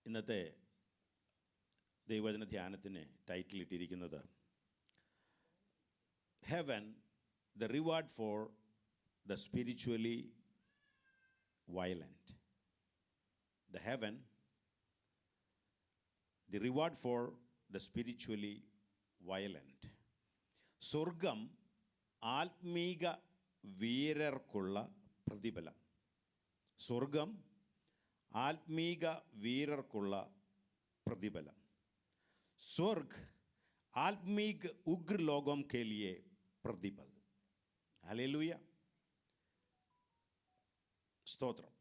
ഇന്നത്തെ ദൈവവചന ധ്യാനത്തിന് ടൈറ്റിൽ ഇട്ടിരിക്കുന്നത് heaven the reward for the spiritually violent. The heaven the reward for the spiritually violent. സ്വർഗം ആത്മീക വീരർക്കുള്ള പ്രതിഫലം. സ്വർഗം ആത്മീക വീരർക്കുള്ള പ്രതിഫലം. स्वर्ग आत्मिक उग्र लोगों के लिए प्रतिफल. Hallelujah, stotram.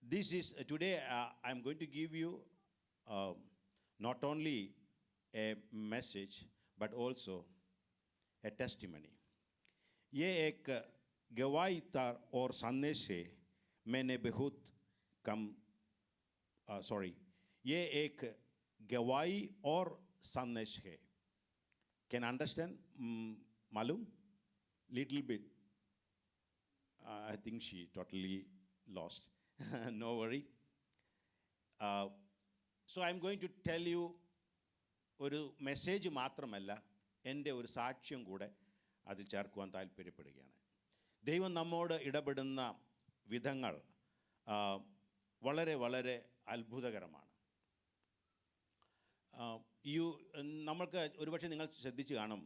This is today I am going to give you not only a message but also a testimony. ये एक गवाही था और संदेश है. मैंने बहुत कम ये एक गवाही और संदेश है. Can understand? मालूम? Little bit. I think she totally lost. No worry. So I am going to tell you ഒരു മെസ്സേജ് മാത്രമല്ല, എൻ്റെ ഒരു സാക്ഷ്യം കൂടെ അതിൽ ചേർക്കുവാൻ താല്പര്യപ്പെടുകയാണ്. ദൈവം നമ്മോട് ഇടപെടുന്ന വിധങ്ങൾ വളരെ വളരെ അത്ഭുതകരമാണ്. നമ്മൾക്ക് ഒരുപക്ഷെ നിങ്ങൾ ശ്രദ്ധിച്ച് കാണും,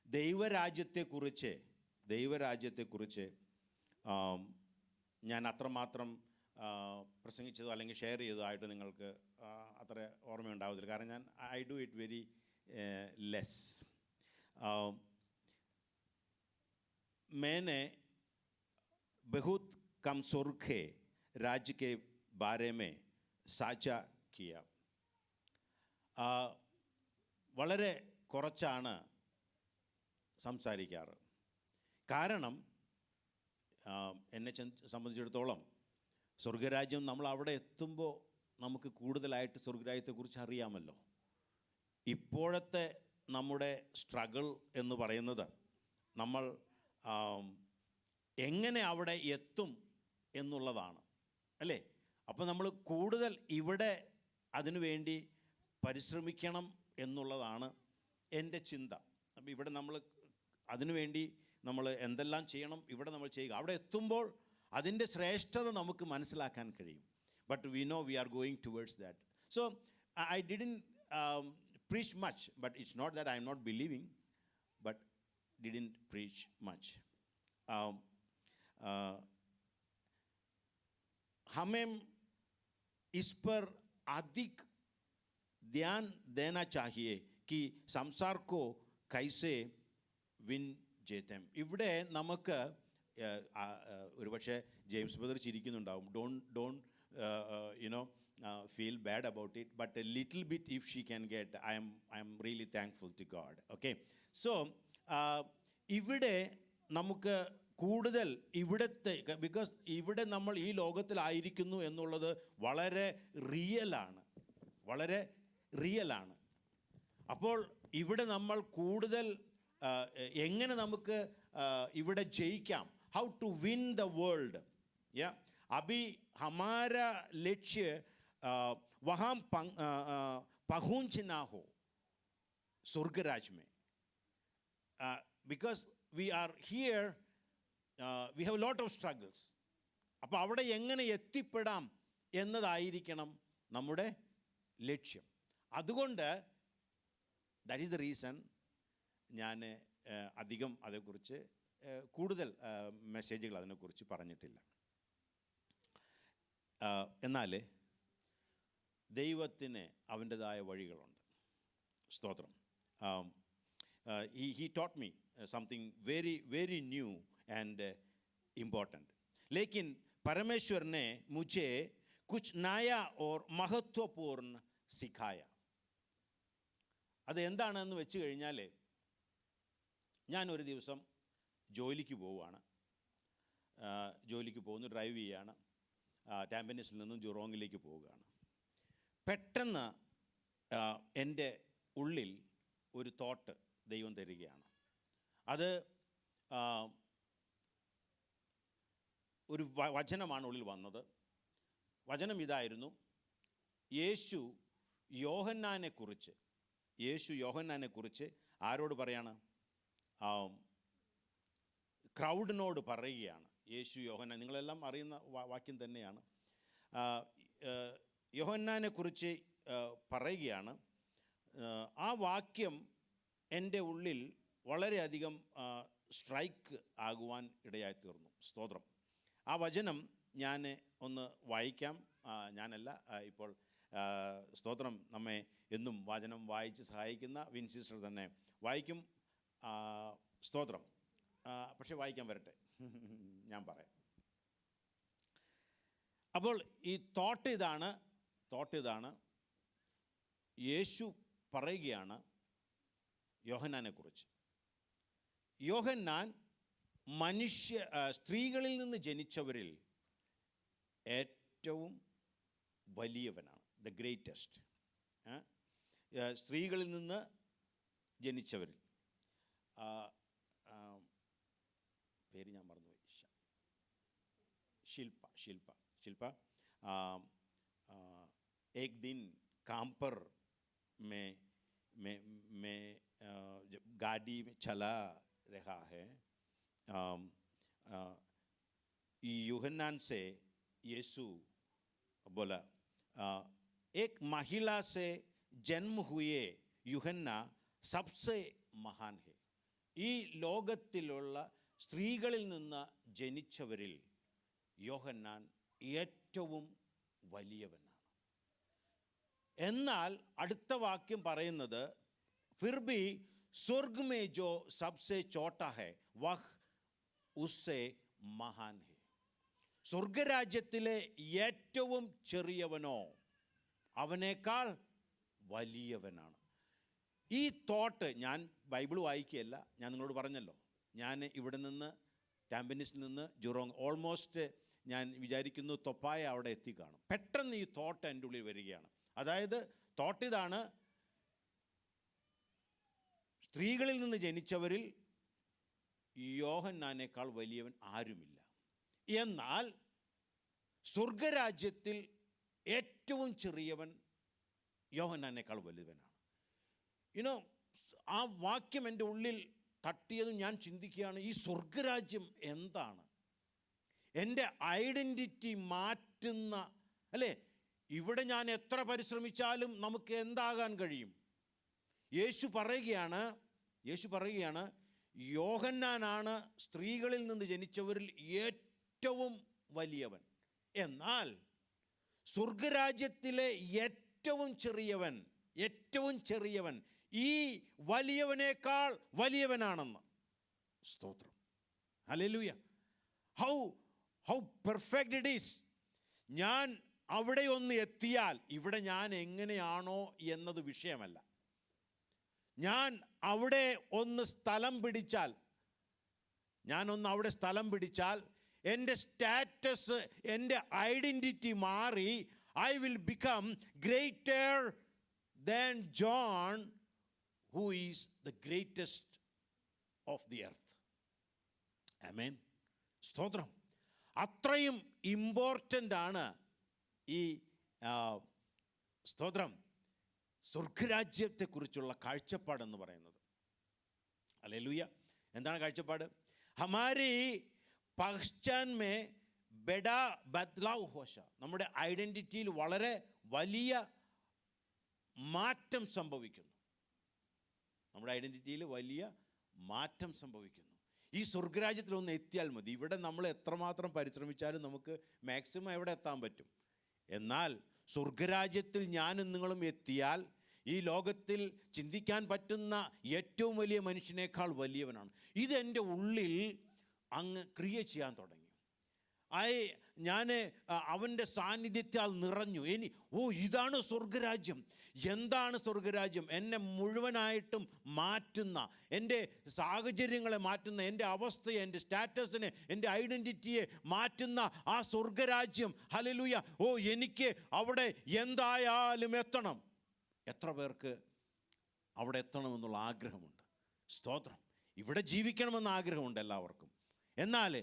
ദൈവരാജ്യത്തെക്കുറിച്ച് ഞാൻ അത്രമാത്രം പ്രസംഗിച്ചതോ അല്ലെങ്കിൽ ഷെയർ ചെയ്തതോ ആയിട്ട് നിങ്ങൾക്ക് അത്ര ഓർമ്മയുണ്ടാവത്തില്ല. കാരണം ഞാൻ I do it very less. मैंने बहुत कम स्वर्ग के राज्य के बारे में साझा किया. വളരെ കുറച്ചാണ് സംസാരിക്കാറ്. കാരണം എന്നെ സംബന്ധിച്ചിടത്തോളം സ്വർഗരാജ്യം നമ്മൾ അവിടെ എത്തുമ്പോൾ നമുക്ക് കൂടുതലായിട്ട് സ്വർഗരാജ്യത്തെക്കുറിച്ച് അറിയാമല്ലോ. ഇപ്പോഴത്തെ നമ്മുടെ സ്ട്രഗിൾ എന്ന് പറയുന്നത് നമ്മൾ എങ്ങനെ അവിടെ എത്തും എന്നുള്ളതാണ്, അല്ലേ? അപ്പോൾ നമ്മൾ കൂടുതൽ ഇവിടെ അതിനു വേണ്ടി പരിശ്രമിക്കണം എന്നുള്ളതാണ് എൻ്റെ ചിന്ത. അപ്പോൾ ഇവിടെ നമ്മൾ അതിനുവേണ്ടി നമ്മൾ എന്തെല്ലാം ചെയ്യണം, ഇവിടെ നമ്മൾ ചെയ്യുക. അവിടെ എത്തുമ്പോൾ അതിൻ്റെ ശ്രേഷ്ഠത നമുക്ക് മനസ്സിലാക്കാൻ കഴിയും. But we know we are going towards that. So I didn't preach much, but it's not that I am not believing, but didn't preach much. हमें इस पर अधिक ध्यान देना चाहिए कि संसार को कैसे विन जीते. ഇവിടെ നമുക്ക് ഒരുപക്ഷെ ജെയിംസ് ബ്രദർ ചിരിക്കുന്നുണ്ടാവും. Don't feel bad about it, but a little bit if she can get, I am really thankful to God. Okay, so ഇവിടെ നമുക്ക് കൂടുതൽ ഇവിടുത്തെ, ബിക്കോസ് ഇവിടെ നമ്മൾ ഈ ലോകത്തിലായിരിക്കുന്നു എന്നുള്ളത് വളരെ റിയലാണ്. അപ്പോൾ ഇവിടെ നമ്മൾ കൂടുതൽ എങ്ങനെ നമുക്ക് ഇവിടെ ജയിക്കാം, how to win the world. yeah, अभी हमारा लक्ष्य वहाँ पहुँचना हो स्वर्ग राज्य में. because we are here, we have a lot of struggles. അപ്പോൾ അവിടെ എങ്ങനെ എത്തിപ്പെടാം എന്നതായിരിക്കണം നമ്മുടെ ലക്ഷ്യം. അതുകൊണ്ട് ദാറ്റ് ഈസ് ദ റീസൺ ഞാൻ അധികം അതേക്കുറിച്ച് കൂടുതൽ മെസ്സേജുകൾ അതിനെക്കുറിച്ച് പറഞ്ഞിട്ടില്ല. എന്നാൽ ദൈവത്തിന് അവൻ്റെതായ വഴികളുണ്ട്. സ്തോത്രം. he taught me something very very new and important. लेकिन परमेश्वर ने मुझे कुछ नया और महत्वपूर्ण सिखाया. അത് എന്താണെന്ന് വെച്ച് കഴിഞ്ഞാൽ, ഞാനൊരു ദിവസം ജോലിക്ക് പോകുന്നു, ഡ്രൈവ് ചെയ്യുകയാണ്. ടാമ്പനിസിൽ നിന്നും ജുറോങ്ങിലേക്ക് പോവുകയാണ്. പെട്ടെന്ന് എൻ്റെ ഉള്ളിൽ ഒരു തോട്ട് ദൈവം തരികയാണ്. അത് ഒരു വചനമാണ് ഉള്ളിൽ വന്നത്. വചനം ഇതായിരുന്നു: യേശു യോഹന്നാനെക്കുറിച്ച് ആരോട് പറയാണ്? ക്രൗഡിനോട് പറയുകയാണ്. യോഹന്നാൻ, നിങ്ങളെല്ലാം അറിയുന്ന വാക്യം തന്നെയാണ്. യോഹന്നാനെക്കുറിച്ച് പറയുകയാണ്. ആ വാക്യം എൻ്റെ ഉള്ളിൽ വളരെയധികം സ്ട്രൈക്ക് ആകുവാൻ ഇടയായി തീർന്നു. സ്തോത്രം. ആ വചനം ഞാൻ ഒന്ന് വായിക്കാം. ഞാനല്ല, ഇപ്പോൾ സ്തോത്രം, നമ്മെ എന്നും വചനം വായിച്ച് സഹായിക്കുന്ന വിൻ സിസ്റ്റർ തന്നെ വായിക്കും. സ്തോത്രം. പക്ഷെ വായിക്കാൻ വരട്ടെ, ഞാൻ പറയാം. അപ്പോൾ ഈ തോട്ട് ഇതാണ്. യേശു പറയുകയാണ് യോഹന്നാനെക്കുറിച്ച്. യോഹന്നാൻ സ്ത്രീകളിൽ നിന്ന് ജനിച്ചവരിൽ ഏറ്റവും വലിയവനാണ്, ദ ഗ്രേറ്റസ്റ്റ്. സ്ത്രീകളിൽ നിന്ന് ജനിച്ചവരിൽ, പേര് ഞാൻ മറന്നുപോയി, शिल्पा एक दिन काम पर मैं जब गाड़ी में चला रहा है, यूहन्नान से यीशु बोला, एक महिला से जन्म हुए यूहन्ना सबसे महान है. ഈ ലോകത്തിലുള്ള സ്ത്രീകളിൽ നിന്ന് ജനിച്ചവരിൽ യോഹന്നാൻ ഏറ്റവും വലിയവനാണ്. എന്നാൽ അടുത്ത വാക്യം പറയുന്നത്, ഫിർ ഭി സ്വർഗ് മേ ജോ സബ്സെ ചോട്ടാ ഹൈ വഹ് ഉസ്സെ മഹാൻ ഹൈ. സ്വർഗരാജ്യത്തിലെ ഏറ്റവും ചെറിയവനോ അവനേക്കാൾ വലിയവനാണ്. ഈ തോട്ട്, ഞാൻ ബൈബിൾ വായിക്കുകയല്ല, ഞാൻ നിങ്ങളോട് പറഞ്ഞല്ലോ, ഞാൻ ഇവിടെ നിന്ന് ടാമ്പനിസിൽ നിന്ന് ജുറോങ് ഓൾമോസ്റ്റ് ഞാൻ വിചാരിക്കുന്നു തൊപ്പായ അവിടെ എത്തിക്കാണും. പെട്ടെന്ന് ഈ തോട്ട് എൻ്റെ ഉള്ളിൽ വരികയാണ്. അതായത് തോട്ട് ഇതാണ്, സ്ത്രീകളിൽ നിന്ന് ജനിച്ചവരിൽ യോഹന്നാനേക്കാൾ വലിയവൻ ആരുമില്ല. എന്നാൽ സ്വർഗരാജ്യത്തിൽ ഏറ്റവും ചെറിയവൻ യോഹന്നാനേക്കാൾ വലിയവനാണ്. ആ വാക്യം എൻ്റെ ഉള്ളിൽ തട്ടിയതും ഞാൻ ചിന്തിക്കുകയാണ്, ഈ സ്വർഗരാജ്യം എന്താണ്? എൻ്റെ ഐഡൻറ്റിറ്റി മാറ്റുന്ന, അല്ലേ? ഇവിടെ ഞാൻ എത്ര പരിശ്രമിച്ചാലും നമുക്ക് എന്താകാൻ കഴിയും? യേശു പറയുകയാണ് യോഹന്നാനാണ് സ്ത്രീകളിൽ നിന്ന് ജനിച്ചവരിൽ ഏറ്റവും വലിയവൻ. എന്നാൽ സ്വർഗരാജ്യത്തിലെ ഏറ്റവും ചെറിയവൻ ഈ വലിയവനേക്കാൾ വലിയവനാണെന്ന്. സ്തോത്രം. Hallelujah. How perfect it is. ഞാൻ അവിടെ ഒന്ന് എത്തിയാൽ, ഇവിടെ ഞാൻ എങ്ങനെയാണോ എന്നത് വിഷയമല്ല. ഞാൻ അവിടെ ഒന്ന് സ്ഥലം പിടിച്ചാൽ, എൻ്റെ സ്റ്റാറ്റസ്, എൻ്റെ ഐഡൻറ്റിറ്റി മാറി, I will become greater than John who is the greatest of the earth. Amen. സ്തോത്രം. അത്രയും ഇമ്പോർട്ടൻ്റ് ആണ് ഈ സ്തോത്രം സ്വർഗരാജ്യത്തെക്കുറിച്ചുള്ള കാഴ്ചപ്പാടെന്ന് പറയുന്നത്. ഹല്ലേലൂയ. എന്താണ് കാഴ്ചപ്പാട്? ഹമാരി പഹ്ചാൻ മേ ബഡാ ബദ്ലാവ് ഹോശ. നമ്മുടെ ഐഡൻറ്റിറ്റിയിൽ വളരെ വലിയ മാറ്റം സംഭവിക്കുന്നു. ഈ സ്വർഗരാജ്യത്തിൽ ഒന്ന് എത്തിയാൽ മതി. ഇവിടെ നമ്മൾ എത്രമാത്രം പരിശ്രമിച്ചാലും നമുക്ക് മാക്സിമം എവിടെ എത്താൻ പറ്റും? എന്നാൽ സ്വർഗരാജ്യത്തിൽ ഞാനും നിങ്ങളും എത്തിയാൽ ഈ ലോകത്തിൽ ചിന്തിക്കാൻ പറ്റുന്ന ഏറ്റവും വലിയ മനുഷ്യനേക്കാൾ വലിയവനാണ്. ഇതെൻ്റെ ഉള്ളിൽ അങ്ങ് ക്രിയ ചെയ്യാൻ തുടങ്ങി. ഞാൻ അവൻ്റെ സാന്നിധ്യത്താൽ നിറഞ്ഞു. ഇതാണ് സ്വർഗരാജ്യം. എന്താണ് സ്വർഗരാജ്യം? എന്നെ മുഴുവനായിട്ടും മാറ്റുന്ന, എൻ്റെ സാഹചര്യങ്ങളെ മാറ്റുന്ന, എൻ്റെ അവസ്ഥയെ, എൻ്റെ സ്റ്റാറ്റസിനെ, എൻ്റെ ഐഡൻറ്റിറ്റിയെ മാറ്റുന്ന ആ സ്വർഗരാജ്യം. ഹല്ലേലൂയ. എനിക്ക് അവിടെ എന്തായാലും എത്തണം. എത്ര പേർക്ക് അവിടെ എത്തണമെന്നുള്ള ആഗ്രഹമുണ്ട്? സ്തോത്രം. ഇവിടെ ജീവിക്കണമെന്ന ആഗ്രഹമുണ്ട് എല്ലാവർക്കും. എന്നാൽ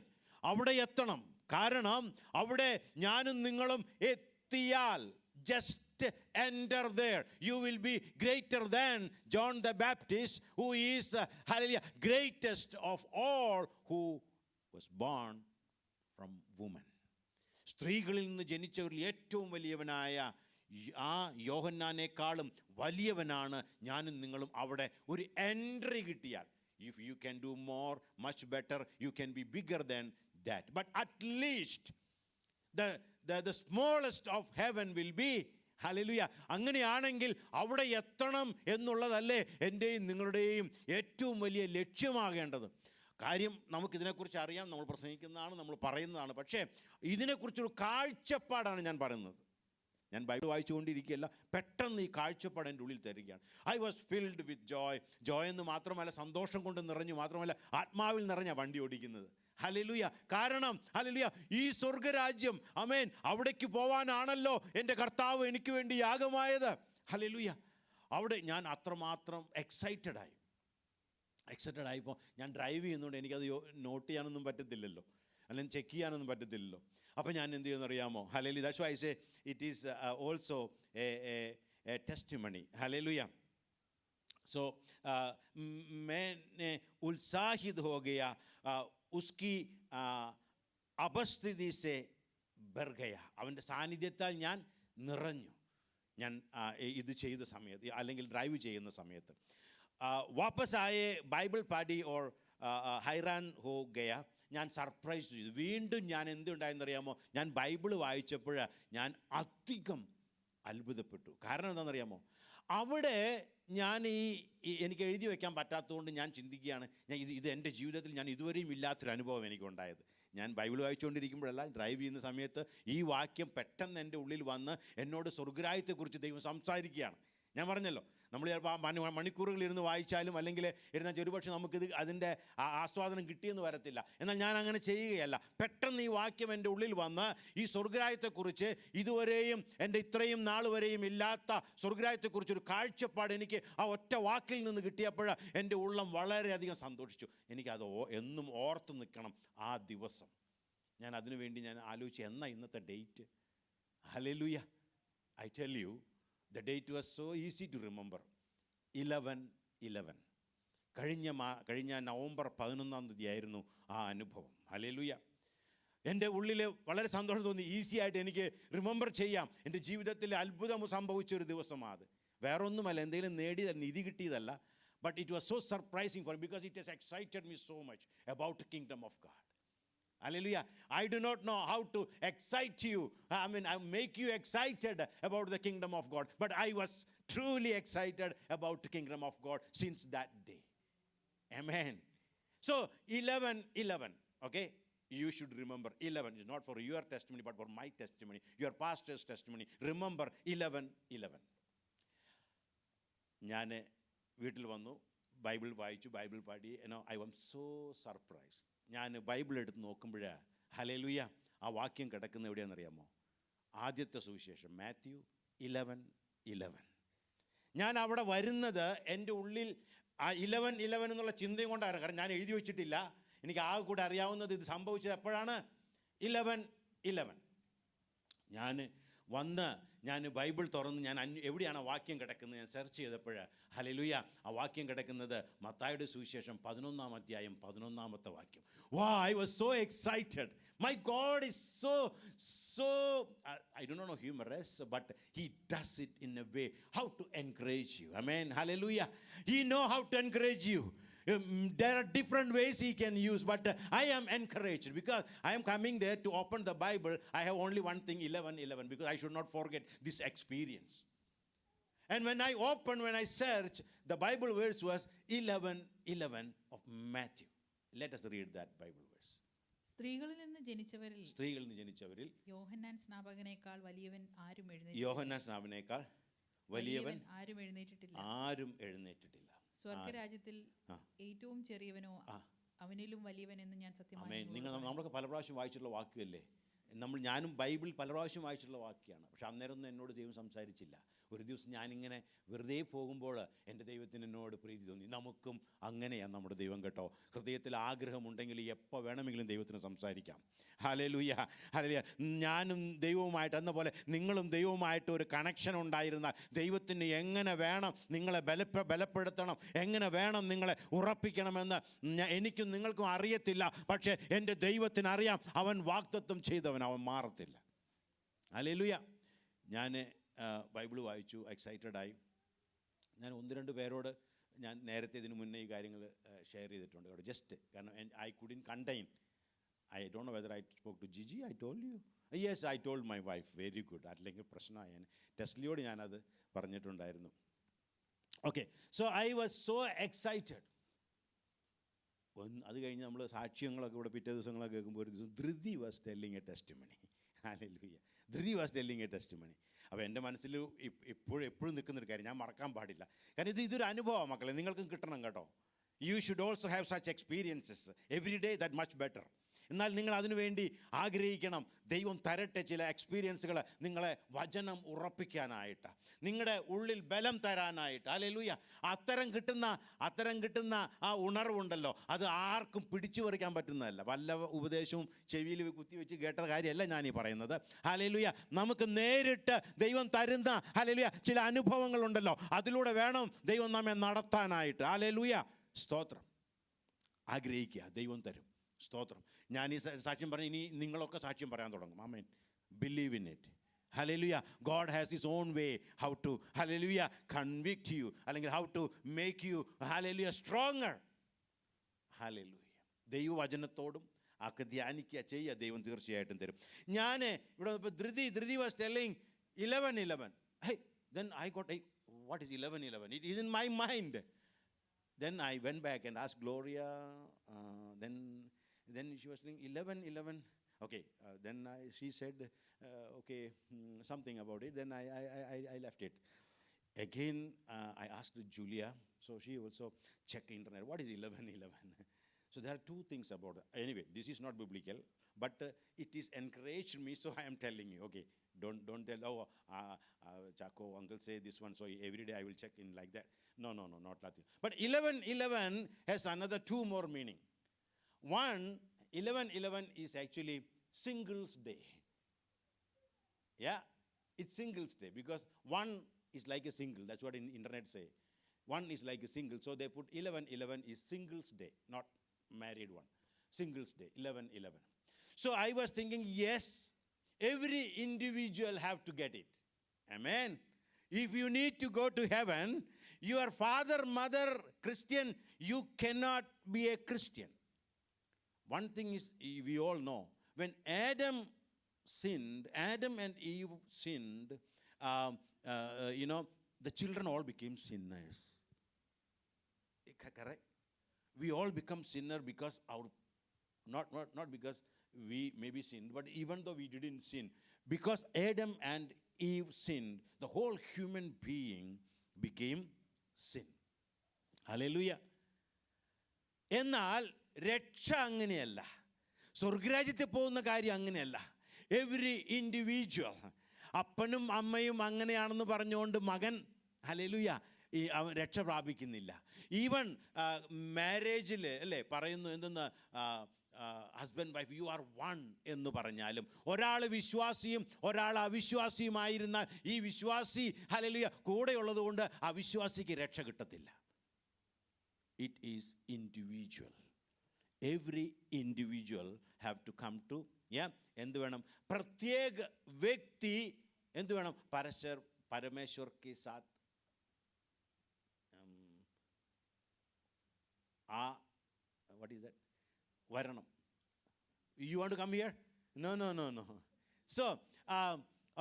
അവിടെ എത്തണം. കാരണം അവിടെ ഞാനും നിങ്ങളും എത്തിയാൽ, just enter there. You will be greater than John the Baptist, who is, hallelujah, greatest of all who was born from woman. സ്ത്രീകളിൽ നിന്ന് ജനിച്ചവരിൽ ഏറ്റവും വലിയവനായ ആ യോഹന്നാനേക്കാളും വലിയവനാണ് ഞാനും നിങ്ങളും. അവിടെ ഒരു എൻട്രി കിട്ടിയാൽ, if you can do more, much better, you can be bigger than that. But at least the smallest of heaven will be, hallelujah. അങ്ങനെയാണെങ്കിൽ അവിടെ എത്തണം എന്നുള്ളതല്ലേ എൻ്റെയും നിങ്ങളുടെയും ഏറ്റവും വലിയ ലക്ഷ്യമാകേണ്ടത്. കാര്യം നമുക്കിതിനെക്കുറിച്ച് അറിയാം, നമ്മൾ പ്രസംഗിക്കുന്നതാണ്, നമ്മൾ പറയുന്നതാണ്. പക്ഷേ ഇതിനെക്കുറിച്ചൊരു കാഴ്ചപ്പാടാണ് ഞാൻ പറയുന്നത്. ഞാൻ ബൈബിൾ വായിച്ചുകൊണ്ടിരിക്കുകയല്ല, പെട്ടെന്ന് ഈ കാഴ്ചപ്പാട് എൻ്റെ ഉള്ളിൽ തരികയാണ്. I was filled with Joy എന്ന് മാത്രമല്ല, സന്തോഷം കൊണ്ട് നിറഞ്ഞു മാത്രമല്ല, ആത്മാവിൽ നിറഞ്ഞ വണ്ടി ഓടിക്കുന്നത്. ഹല്ലേലൂയ. കാരണം ഹല്ലേലൂയ, ഈ സ്വർഗരാജ്യം, ആമേൻ, അവിടേക്ക് പോവാനാണല്ലോ എൻ്റെ കർത്താവ് എനിക്ക് വേണ്ടി യാഗമായത്. ഹല്ലേലൂയ. അവിടെ ഞാൻ അത്രമാത്രം എക്സൈറ്റഡ് ആയിപ്പോൾ ഞാൻ ഡ്രൈവ് ചെയ്യുന്നതുകൊണ്ട് എനിക്കത് നോട്ട് ചെയ്യാനൊന്നും പറ്റത്തില്ലല്ലോ, അല്ലെങ്കിൽ ചെക്ക് ചെയ്യാനൊന്നും പറ്റത്തില്ലല്ലോ. അപ്പോൾ ഞാൻ എന്ത് ചെയ്യുമെന്നറിയാമോ? Hallelujah. That's why I say it is also a testimony. Hallelujah. सो मैंने उत्साहित हो गया, उसकी അപസ്ഥിതി സെ ബർഗയ. അവൻ്റെ സാന്നിധ്യത്താൽ ഞാൻ നിറഞ്ഞു. ഞാൻ ഇത് ചെയ്ത സമയത്ത്, അല്ലെങ്കിൽ ഡ്രൈവ് ചെയ്യുന്ന സമയത്ത്. വാപ്പസ് ആയെ ബൈബിൾ പാടി ഓർ ഹൈറാൻ ഹോ ഗയ. ഞാൻ സർപ്രൈസ് ചെയ്തു. വീണ്ടും ഞാൻ എന്തുണ്ടായെന്നറിയാമോ? ഞാൻ ബൈബിൾ വായിച്ചപ്പോൾ ഞാൻ അധികം അത്ഭുതപ്പെട്ടു. കാരണം എന്താണെന്നറിയാമോ? അവിടെ ഞാൻ എനിക്ക് എഴുതി വയ്ക്കാൻ പറ്റാത്തതുകൊണ്ട് ഞാൻ ചിന്തിക്കുകയാണ്, ഇത് എൻ്റെ ജീവിതത്തിൽ ഞാൻ ഇതുവരെയും ഇല്ലാത്തൊരു അനുഭവം എനിക്കുണ്ടായത്. ഞാൻ ബൈബിൾ വായിച്ചുകൊണ്ടിരിക്കുമ്പോഴല്ല, ഡ്രൈവ് ചെയ്യുന്ന സമയത്ത് ഈ വാക്യം പെട്ടെന്ന് എൻ്റെ ഉള്ളിൽ വന്ന് എന്നോട് സ്വർഗ്ഗരാജ്യത്തെക്കുറിച്ച് ദൈവം സംസാരിക്കുകയാണ്. ഞാൻ പറഞ്ഞല്ലോ, നമ്മൾ ചിലപ്പോൾ മണിക്കൂറുകൾ ഇരുന്ന് വായിച്ചാലും അല്ലെങ്കിൽ ഇരുന്നാൽ ഒരുപക്ഷെ നമുക്കിത് അതിൻ്റെ ആസ്വാദനം കിട്ടിയെന്ന് വരത്തില്ല. എന്നാൽ ഞാൻ അങ്ങനെ ചെയ്യുകയല്ല. പെട്ടെന്ന് ഈ വാക്യം എൻ്റെ ഉള്ളിൽ വന്ന് ഈ സ്വർഗ്ഗരാജ്യത്തെക്കുറിച്ച് ഇതുവരെയും എൻ്റെ ഇത്രയും നാൾ വരെയും ഇല്ലാത്ത സ്വർഗ്ഗരാജ്യത്തെക്കുറിച്ചൊരു കാഴ്ചപ്പാട് എനിക്ക് ആ ഒറ്റ വാക്കിൽ നിന്ന് കിട്ടിയപ്പോൾ എൻ്റെ ഉള്ളം വളരെയധികം സന്തോഷിച്ചു. എനിക്കത് എന്നും ഓർത്ത് നിൽക്കണം ആ ദിവസം. ഞാൻ അതിനുവേണ്ടി ഞാൻ ആലോചിച്ച്, എന്നാ ഇന്നത്തെ date? Hallelujah. I tell U, the date was so easy to remember. 11/11. കഴിഞ്ഞ നവംബർ 11 ആയിരുന്നു ആ അനുഭവം. ഹല്ലേലൂയ. എൻ്റെ ഉള്ളിൽ വളരെ സന്തോഷം തോന്നി. ഈസി ആയിട്ട് എനിക്ക് റിമെമ്പർ ചെയ്യാം. എൻ്റെ ജീവിതത്തിൽ അത്ഭുതം സംഭവിച്ചൊരു ദിവസമാണ് അത്. വേറൊന്നുമല്ല, എന്തെങ്കിലും നേടിയ നിധി കിട്ടിയതല്ല. But it was so surprising for because it has excited me so much about the kingdom of God. Hallelujah. I do not know how to excite you. I make you excited about the kingdom of God. But I was truly excited about the kingdom of God since that day. Amen. So 11/11. Okay. You should remember 11. It's not for your testimony, but for my testimony, your pastor's testimony. Remember 11/11. ഞാൻ വീട്ടിൽ വന്നു, Bible വായിച്ചു, Bible പാടി. I was so surprised. ഞാൻ Bible എടുത്ത് നോക്കുമ്പോഴേ, hallelujah, ആ വാക്യം കിടക്കുന്ന എവിടെയാണെന്നറിയാമോ? ആദ്യത്തെ സുവിശേഷം, മാത്യു 11:11. ഞാൻ അവിടെ വരുന്നത് എൻ്റെ ഉള്ളിൽ ആ 11:11 എന്നുള്ള ചിന്തയും കൊണ്ടാണ്. കാരണം ഞാൻ എഴുതി വെച്ചിട്ടില്ല. എനിക്ക് ആകെ കൂടെ അറിയാവുന്നത് ഇത് സംഭവിച്ചത് എപ്പോഴാണ്? 11:11. ഞാൻ ബൈബിൾ തുറന്ന് ഞാൻ എവിടെയാണ് ആ വാക്യം കിടക്കുന്നത് ഞാൻ സെർച്ച് ചെയ്തപ്പോൾ, ഹല്ലേലൂയ, ആ വാക്യം കിടക്കുന്നത് മത്തായിയുടെ സുവിശേഷം 11-ാം അധ്യായം 11-ാമത്തെ വാക്യം. I was so excited. My God is so I don't know humorous, but he does it in a way how to encourage you. Amen. Hallelujah. He know how to encourage you. There are different ways he can use, but I am encouraged because I am coming there to open the Bible. I have only one thing, 11:11, because I should not forget this experience. And when I search, the Bible verse was 11:11 of Matthew. Let us read that Bible verse. സ്ത്രീകളിൽ നിന്ന് ജനിച്ചവരിൽ യോഹന്നാൻ സ്നാപകനേക്കാൾ വലിയവൻ ആരും എഴുന്നേറ്റിട്ടില്ല. സ്വർഗ്ഗരാജ്യത്തിൽ ഏറ്റവും ചെറിയവനോ അവനിലും വലിയവൻ എന്ന് ഞാൻ സത്യമായി. നമ്മളൊക്കെ പല പ്രാവശ്യം വായിച്ചിട്ടുള്ള വാക്കുകയല്ലേ? ഞാനും ബൈബിൾ പല പ്രാവശ്യം വായിച്ചിട്ടുള്ള വാക്യാണ്. പക്ഷെ അന്നേരമൊന്നും എന്നോട് ദൈവം സംസാരിച്ചില്ല. ഒരു ദിവസം ഞാനിങ്ങനെ വെറുതെ പോകുമ്പോൾ എൻ്റെ ദൈവത്തിന് എന്നോട് പ്രീതി തോന്നി. നമുക്കും അങ്ങനെയാണ് നമ്മുടെ ദൈവം കേട്ടോ. ഹൃദയത്തിൽ ആഗ്രഹമുണ്ടെങ്കിൽ എപ്പോൾ വേണമെങ്കിലും ദൈവത്തിന് സംസാരിക്കാം. Hallelujah, hallelujah. ഞാനും ദൈവവുമായിട്ട് എന്ന പോലെ നിങ്ങളും ദൈവവുമായിട്ട് ഒരു കണക്ഷൻ ഉണ്ടായിരുന്ന ദൈവത്തിന് എങ്ങനെ വേണം നിങ്ങളെ ബലപ്പെടുത്തണം, എങ്ങനെ വേണം നിങ്ങളെ ഉറപ്പിക്കണമെന്ന് എനിക്കും നിങ്ങൾക്കും അറിയത്തില്ല. പക്ഷേ എൻ്റെ ദൈവത്തിന് അറിയാം. അവൻ വാഗ്ദത്തം ചെയ്തവൻ, അവൻ മാറത്തില്ല. ഹല്ലേലൂയ. ഞാൻ ബൈബിൾ വായിച്ചു, എക്സൈറ്റഡായി. ഞാൻ 1-2 പേരോട് ഞാൻ നേരത്തെ ഇതിന് മുന്നേ ഈ കാര്യങ്ങൾ ഷെയർ ചെയ്തിട്ടുണ്ട് കേട്ടോ. ജസ്റ്റ് കാരണം I couldn't contain. I don't know whether I spoke to Gigi. I told you. Yes, I told my wife. Very good. അല്ലെങ്കിൽ പ്രശ്നമായി. ടെസ്ലിയോട് ഞാനത് പറഞ്ഞിട്ടുണ്ടായിരുന്നു. Okay, so I was so excited. അത് കഴിഞ്ഞ് നമ്മൾ സാക്ഷ്യങ്ങളൊക്കെ ഇവിടെ പിറ്റേ ദിവസങ്ങളൊക്കെ കേൾക്കുമ്പോൾ ഒരു ദിവസം ധൃതി was telling A testimony. Hallelujah. ധൃതി വാസ് ടെല്ലിങ് എ ടെസ്റ്റിമണി. അപ്പോൾ എൻ്റെ മനസ്സിൽ എപ്പോഴും നിൽക്കുന്നൊരു കാര്യം ഞാൻ മറക്കാൻ പാടില്ല. കാരണം ഇതൊരു അനുഭവമാണ് മക്കളെ, നിങ്ങൾക്കും കിട്ടണം കേട്ടോ. You should also have such experiences every day, that much better. എന്നാൽ നിങ്ങൾ അതിനുവേണ്ടി ആഗ്രഹിക്കണം. ദൈവം തരട്ടെ ചില എക്സ്പീരിയൻസുകൾ നിങ്ങളെ വചനം ഉറപ്പിക്കാനായിട്ട്, നിങ്ങളുടെ ഉള്ളിൽ ബലം തരാനായിട്ട്. ഹല്ലേലൂയ. അത്തരം കിട്ടുന്ന ആ ഉണർവുണ്ടല്ലോ, അത് ആർക്കും പിടിച്ചു പറിക്കാൻ പറ്റുന്നതല്ല. വല്ല ഉപദേശവും ചെവിയിൽ കുത്തിവെച്ച് കേട്ട കാര്യമല്ല ഞാനീ പറയുന്നത്. ഹല്ലേലൂയ. നമുക്ക് നേരിട്ട് ദൈവം തരുന്ന ഹല്ലേലൂയ ചില അനുഭവങ്ങളുണ്ടല്ലോ, അതിലൂടെ വേണം ദൈവം നമ്മെ നടത്താനായിട്ട്. ഹല്ലേലൂയ. സ്തോത്രം. ആഗ്രഹിക്കുക, ദൈവം തരും. സ്തോത്രം. ഞാൻ ഈ സാക്ഷ്യം പറഞ്ഞ് ഇനി നിങ്ങളൊക്കെ സാക്ഷ്യം പറയാൻ തുടങ്ങും. Amen. Believe in it. Hallelujah. God has his own way how to hallelujah convict you, അല്ലെങ്കിൽ how to make you hallelujah stronger. Hallelujah. ദൈവവചനത്തോടും ഒക്കെ ധ്യാനിക്കുക, ചെയ്യുക, ദൈവം തീർച്ചയായിട്ടും തരും. ഞാൻ ഇവിടെ ധൃതി was telling 11:11. Hey, then I got, hey, what is 11:11? It is in my mind. Then I went back and asked Gloria. Then she was saying 11:11. Okay, then she said, okay, something about it. Then I left it. Again, I asked Julia. So she also checked internet. What is 11:11? So there are two things about it. Anyway, this is not biblical, but it is encouraged me, so I am telling you. Okay, don't tell, Chaco uncle say this one, so every day I will check in like that. No, not nothing. But 11:11 has another 2 more meaning. One, 11:11 is actually Singles Day. Yeah, it's Singles Day because one is like a single. That's what in internet say. One is like a single. So they put 11:11 is Singles Day, not married one. Singles Day, 11:11. So I was thinking, yes, every individual have to get it. Amen. If you need to go to heaven, your father, mother, Christian, you cannot be a Christian. One thing is, we all know, when Adam and Eve sinned, the children all became sinners. Correct? We all become sinner because not because we maybe sinned, but even though we didn't sin, because Adam and Eve sinned, the whole human being became sin. Hallelujah. എന്നാൽ രക്ഷ അങ്ങനെയല്ല. സ്വർഗരാജ്യത്തിൽ പോകുന്ന കാര്യം അങ്ങനെയല്ല. Every individual, അപ്പനും അമ്മയും അങ്ങനെയാണെന്ന് പറഞ്ഞുകൊണ്ട് മകൻ ഹല്ലേലൂയ അവൻ രക്ഷ പ്രാപിക്കുന്നില്ല. ഈവൻ മാരേജിൽ അല്ലേ പറയുന്നു എന്തെന്ന്, husband wife you are one എന്ന് പറഞ്ഞാലും ഒരാൾ വിശ്വാസിയും ഒരാൾ അവിശ്വാസിയുമായിരുന്ന ഈ വിശ്വാസി ഹല്ലേലൂയ കൂടെയുള്ളത് കൊണ്ട് അവിശ്വാസിക്ക് രക്ഷ കിട്ടത്തില്ല. It is individual. Every individual have to come to എന്ത് വേണം, പ്രത്യേക വ്യക്തി എന്ത് വേണം, പരമേശ്വർ കെ സാത്ത് what is that, വരണം. You want to come here? No. So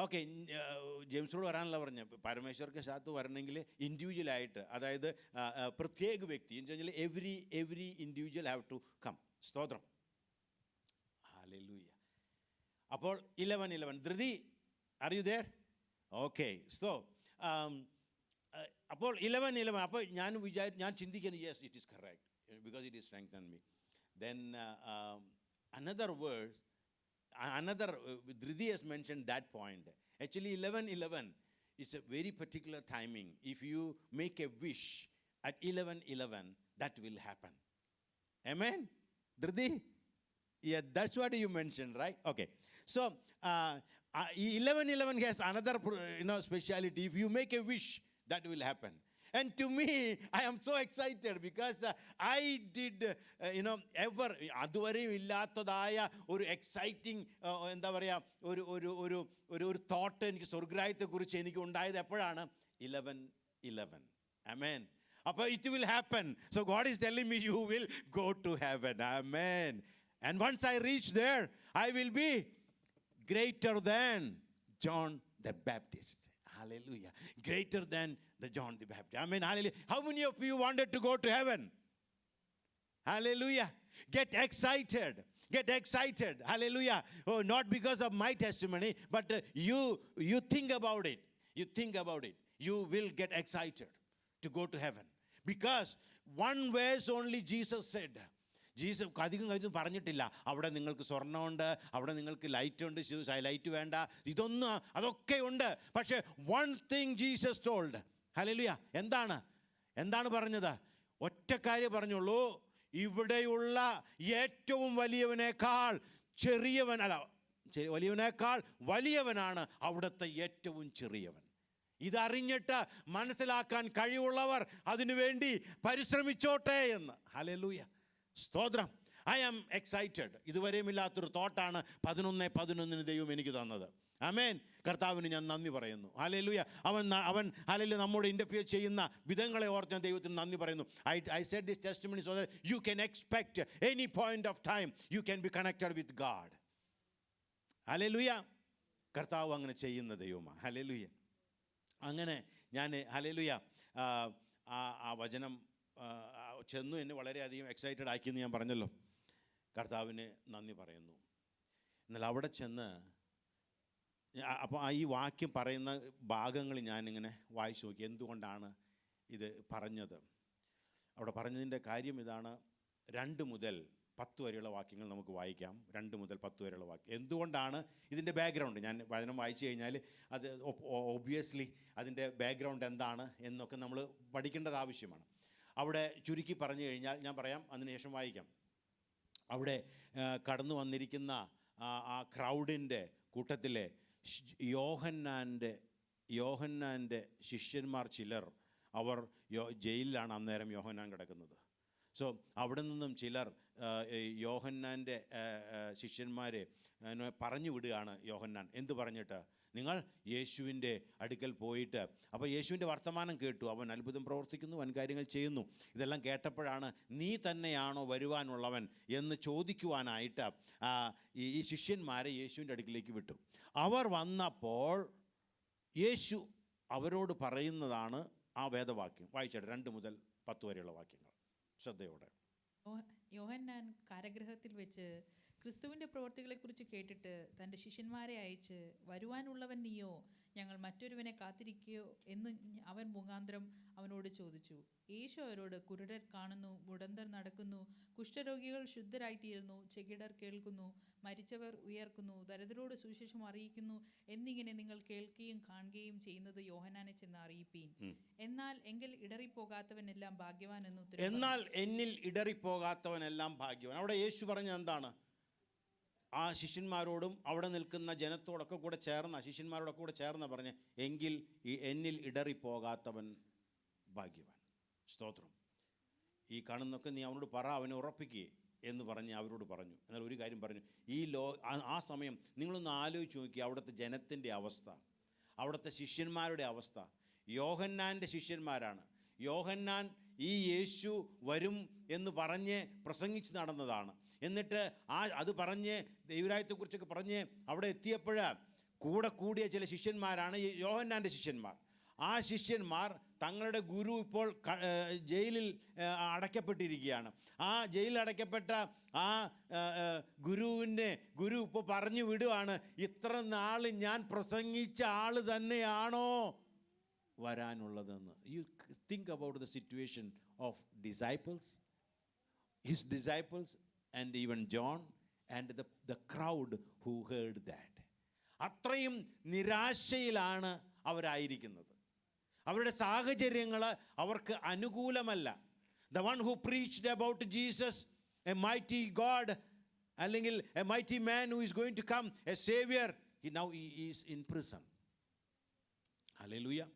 okay, ജെയിംസോട് വരാനല്ല പറഞ്ഞ, പരമേശ്വർക്ക് സാത്ത് വരണമെങ്കിൽ ഇൻഡിവിജ്വലായിട്ട്, അതായത് പ്രത്യേക വ്യക്തി എന്ന് വെച്ചാൽ എവറി ഇൻഡിവിജ്വൽ ഹാവ് ടു കം. സ്തോത്രം. ഹല്ലേലൂയ. അപ്പോൾ 11:11 ധൃതി, are you there? Okay. So അപ്പോൾ 11:11 അപ്പോൾ ഞാൻ ചിന്തിക്കുന്നു, yes it is correct because it is strengthened me. Then another Dhridi has mentioned that point. Actually 11:11 it's a very particular timing. If you make a wish at 11:11, that will happen. Amen? Dhriti? Yeah, that's what you mentioned, right? Okay. So 11:11 has another speciality. If you make a wish, that will happen. And to me, I am so excited because I did, ever അതുവരെയും ഇല്ലാത്തതായ ഒരു exciting എന്താ പറയുക ഒരു thought എനിക്ക് സ്വർഗ്ഗരാജ്യത്തെക്കുറിച്ച് എനിക്ക് ഉണ്ടായത് എപ്പോഴാണ്? 11:11. Amen. അപ്പോൾ it will happen. So God is telling me you will go to heaven. Amen. And once I reach there, I will be greater than John the Baptist. Hallelujah. Greater than the John the Baptist. Amen. Hallelujah. How many of you wanted to go to heaven? Hallelujah. Get excited. Get excited. Hallelujah. Oh, not because of my testimony, but you think about it. You think about it. You will get excited to go to heaven. Because one verse only Jesus said. Jesus അധികം പറഞ്ഞിട്ടില്ല. അവിടെ നിങ്ങൾക്ക് സ്വർണ്ണമുണ്ട്, അവിടെ നിങ്ങൾക്ക് light ഉണ്ട്, light വേണ്ട, ഇതൊന്നും അതൊക്കെ ഉണ്ട്. പക്ഷേ one thing Jesus told. Hallelujah. എന്താണ് പറഞ്ഞത്? ഒറ്റ കാര്യം പറഞ്ഞുള്ളൂ. ഇവിടെയുള്ള ഏറ്റവും വലിയവനേക്കാൾ വലിയവനേക്കാൾ വലിയവനാണ് അവിടുത്തെ ഏറ്റവും ചെറിയവൻ. ഇതറിഞ്ഞിട്ട് മനസ്സിലാക്കാൻ കഴിവുള്ളവർ അതിനുവേണ്ടി പരിശ്രമിച്ചോട്ടെ എന്ന്. ഹല്ലേലൂയ. സ്തോത്രം. I am excited. ഇതുവരെയും ഇല്ലാത്തൊരു തോട്ടാണ് 11:11 ദൈവം എനിക്ക് തന്നത്. ആമേൻ. കർത്താവിന് ഞാൻ നന്ദി പറയുന്നു. ഹല്ലേലൂയ. അവൻ ഹല്ലേലൂയ നമ്മോട് ഇന്റർഫിയർ ചെയ്യുന്ന വിധങ്ങളെ ഓർത്ത് ഞാൻ ദൈവത്തിന് നന്ദി പറയുന്നു. I said this testimony so that you can expect any point of time you can be connected with God. Hallelujah. കർത്താവ് അങ്ങനെ ചെയ്യുന്ന ദൈവമാണ്. ഹല്ലേലൂയ. അങ്ങനെ ഞാൻ ഹല്ലേലൂയ ആ വചനം ചെന്നു എന്നെ വളരെയധികം എക്സൈറ്റഡ് ആക്കിയെന്ന് ഞാൻ പറഞ്ഞല്ലോ. കർത്താവിന് നന്ദി പറയുന്നു. എന്നാൽ അവിടെ ചെന്ന് അപ്പോൾ ഈ വാക്യം പറയുന്ന ഭാഗങ്ങൾ ഞാനിങ്ങനെ വായിച്ചു നോക്കി. എന്തുകൊണ്ടാണ് ഇത് പറഞ്ഞത്? അവിടെ പറഞ്ഞതിൻ്റെ കാര്യം ഇതാണ്. 2 മുതൽ 10 വരെയുള്ള വാക്യങ്ങൾ നമുക്ക് വായിക്കാം. 2 മുതൽ 10 വരെയുള്ള വാക്യം. എന്തുകൊണ്ടാണ് ഇതിൻ്റെ ബാക്ക്ഗ്രൗണ്ട്? ഞാൻ വചനം വായിച്ചു കഴിഞ്ഞാൽ അത് ഒബ്വിയസ്ലി അതിൻ്റെ ബാക്ക്ഗ്രൗണ്ട് എന്താണ് എന്നൊക്കെ നമ്മൾ പഠിക്കേണ്ടത് ആവശ്യമാണ്. അവിടെ ചുരുക്കി പറഞ്ഞു കഴിഞ്ഞാൽ ഞാൻ പറയാം, അതിനുശേഷം വായിക്കാം. അവിടെ കടന്നു വന്നിരിക്കുന്ന ആ ക്രൗഡിൻ്റെ കൂട്ടത്തിലെ യോഹന്നാൻ്റെ ശിഷ്യന്മാർ ചിലർ, അവർ ജയിലിലാണ് അന്നേരം യോഹന്നാൻ കിടക്കുന്നത്. സോ അവിടെ നിന്നും ചിലർ യോഹന്നാൻ്റെ ശിഷ്യന്മാരെ പറഞ്ഞു വിടുകയാണ്. യോഹന്നാൻ എന്ത് പറഞ്ഞിട്ട്? നിങ്ങൾ യേശുവിൻ്റെ അടുക്കൽ പോയിട്ട്, അപ്പോൾ യേശുവിൻ്റെ വർത്തമാനം കേട്ടു, അവൻ അത്ഭുതം പ്രവർത്തിക്കുന്നു, വൻ കാര്യങ്ങൾ ചെയ്യുന്നു. ഇതെല്ലാം കേട്ടപ്പോഴാണ് നീ തന്നെയാണോ വരുവാനുള്ളവൻ എന്ന് ചോദിക്കുവാനായിട്ട് ഈ ശിഷ്യന്മാരെ യേശുവിൻ്റെ അടുക്കിലേക്ക് വിട്ടു. അവർ വന്നപ്പോൾ യേശു അവരോട് പറയുന്നതാണ് ആ വേദവാക്യം. വായിച്ചേട്ടെ 2 മുതൽ 10 വരെയുള്ള വാക്യങ്ങൾ ശ്രദ്ധയോടെ. യോഹന്നാൻ കാരാഗൃഹത്തിൽ വെച്ച് ക്രിസ്തുവിൻ്റെ പ്രവൃത്തികളെക്കുറിച്ച് കേട്ടിട്ട് തൻ്റെ ശിഷ്യന്മാരെ അയച്ച്, വരുവാനുള്ളവൻ നീയോ, ഞങ്ങൾ മറ്റൊരുവനെ കാത്തിരിക്കുകയോ എന്ന് അവൻ മുഖാന്തരം അവനോട് ചോദിച്ചു. യേശു അവരോട്, കുരുടർ കാണുന്നു, മുടന്തർ നടക്കുന്നു, കുഷ്ഠരോഗികൾ ശുദ്ധരായിത്തീരുന്നു, ചെകിടർ കേൾക്കുന്നു, മരിച്ചവർ ഉയർക്കുന്നു, ദരിദ്രരോട് സുവിശേഷം അറിയിക്കുന്നു എന്നിങ്ങനെ നിങ്ങൾ കേൾക്കുകയും കാണുകയും ചെയ്യുന്നത് യോഹന്നാനെ ചെന്ന് അറിയിപ്പീൻ. എന്നാൽ എന്നിൽ ഇടറിപ്പോകാത്തവനെല്ലാം ഭാഗ്യവാൻ എന്ന് ഉത്തരം. എന്നാൽ എന്നിൽ ഇടറിപ്പോകാത്തവനെല്ലാം ഭാഗ്യവാൻ. അവിടെ യേശു പറഞ്ഞ എന്താണ്? ആ ശിഷ്യന്മാരോടും അവിടെ നിൽക്കുന്ന ജനത്തോടൊക്കെ കൂടെ ചേർന്ന ശിഷ്യന്മാരോടൊക്കെ കൂടെ ചേർന്ന പറഞ്ഞ്, എങ്കിൽ എന്നിൽ ഇടറിപ്പോകാത്തവൻ ഭാഗ്യവാൻ. സ്തോത്രം. ഈ കാണുന്നൊക്കെ നീ അവനോട് പറ, അവനെ ഉറപ്പിക്കുക എന്ന് പറഞ്ഞ് അവരോട് പറഞ്ഞു. എന്നാൽ ഒരു കാര്യം പറഞ്ഞു. ആ സമയം നിങ്ങളൊന്ന് ആലോചിച്ച് നോക്കി അവിടുത്തെ ജനത്തിൻ്റെ അവസ്ഥ, അവിടുത്തെ ശിഷ്യന്മാരുടെ അവസ്ഥ. യോഹന്നാൻ്റെ ശിഷ്യന്മാരാണ്. യോഹന്നാൻ ഈ യേശു വരും എന്ന് പറഞ്ഞ് പ്രസംഗിച്ച് നടന്നതാണ്. എന്നിട്ട് അത് പറഞ്ഞ് ദൈവരാജ്യത്തെക്കുറിച്ചൊക്കെ പറഞ്ഞ് അവിടെ എത്തിയപ്പോൾ കൂടെ കൂടിയ ചില ശിഷ്യന്മാരാണ് യോഹന്നാൻ്റെ ശിഷ്യന്മാർ. ആ ശിഷ്യന്മാർ തങ്ങളുടെ ഗുരു ഇപ്പോൾ ജയിലിൽ അടയ്ക്കപ്പെട്ടിരിക്കുകയാണ്. ആ ജയിലിൽ അടയ്ക്കപ്പെട്ട ആ ഗുരു ഇപ്പോൾ പറഞ്ഞു വിടുവാണ്, ഇത്ര നാൾ ഞാൻ പ്രസംഗിച്ച ആൾ തന്നെയാണോ വരാനുള്ളതെന്ന്. You think about the situation of disciples, his disciples and even John and the crowd who heard that. അത്രയും നിരാശയിലാണ് അവരായിരിക്കുന്നത്. അവരുടെ സാഹചര്യങ്ങൾ അവർക്ക് അനുകൂലമല്ല. The one who preached about Jesus, a mighty God, അല്ലെങ്കിൽ a mighty man who is going to come, a saviour, now he is in prison. Hallelujah.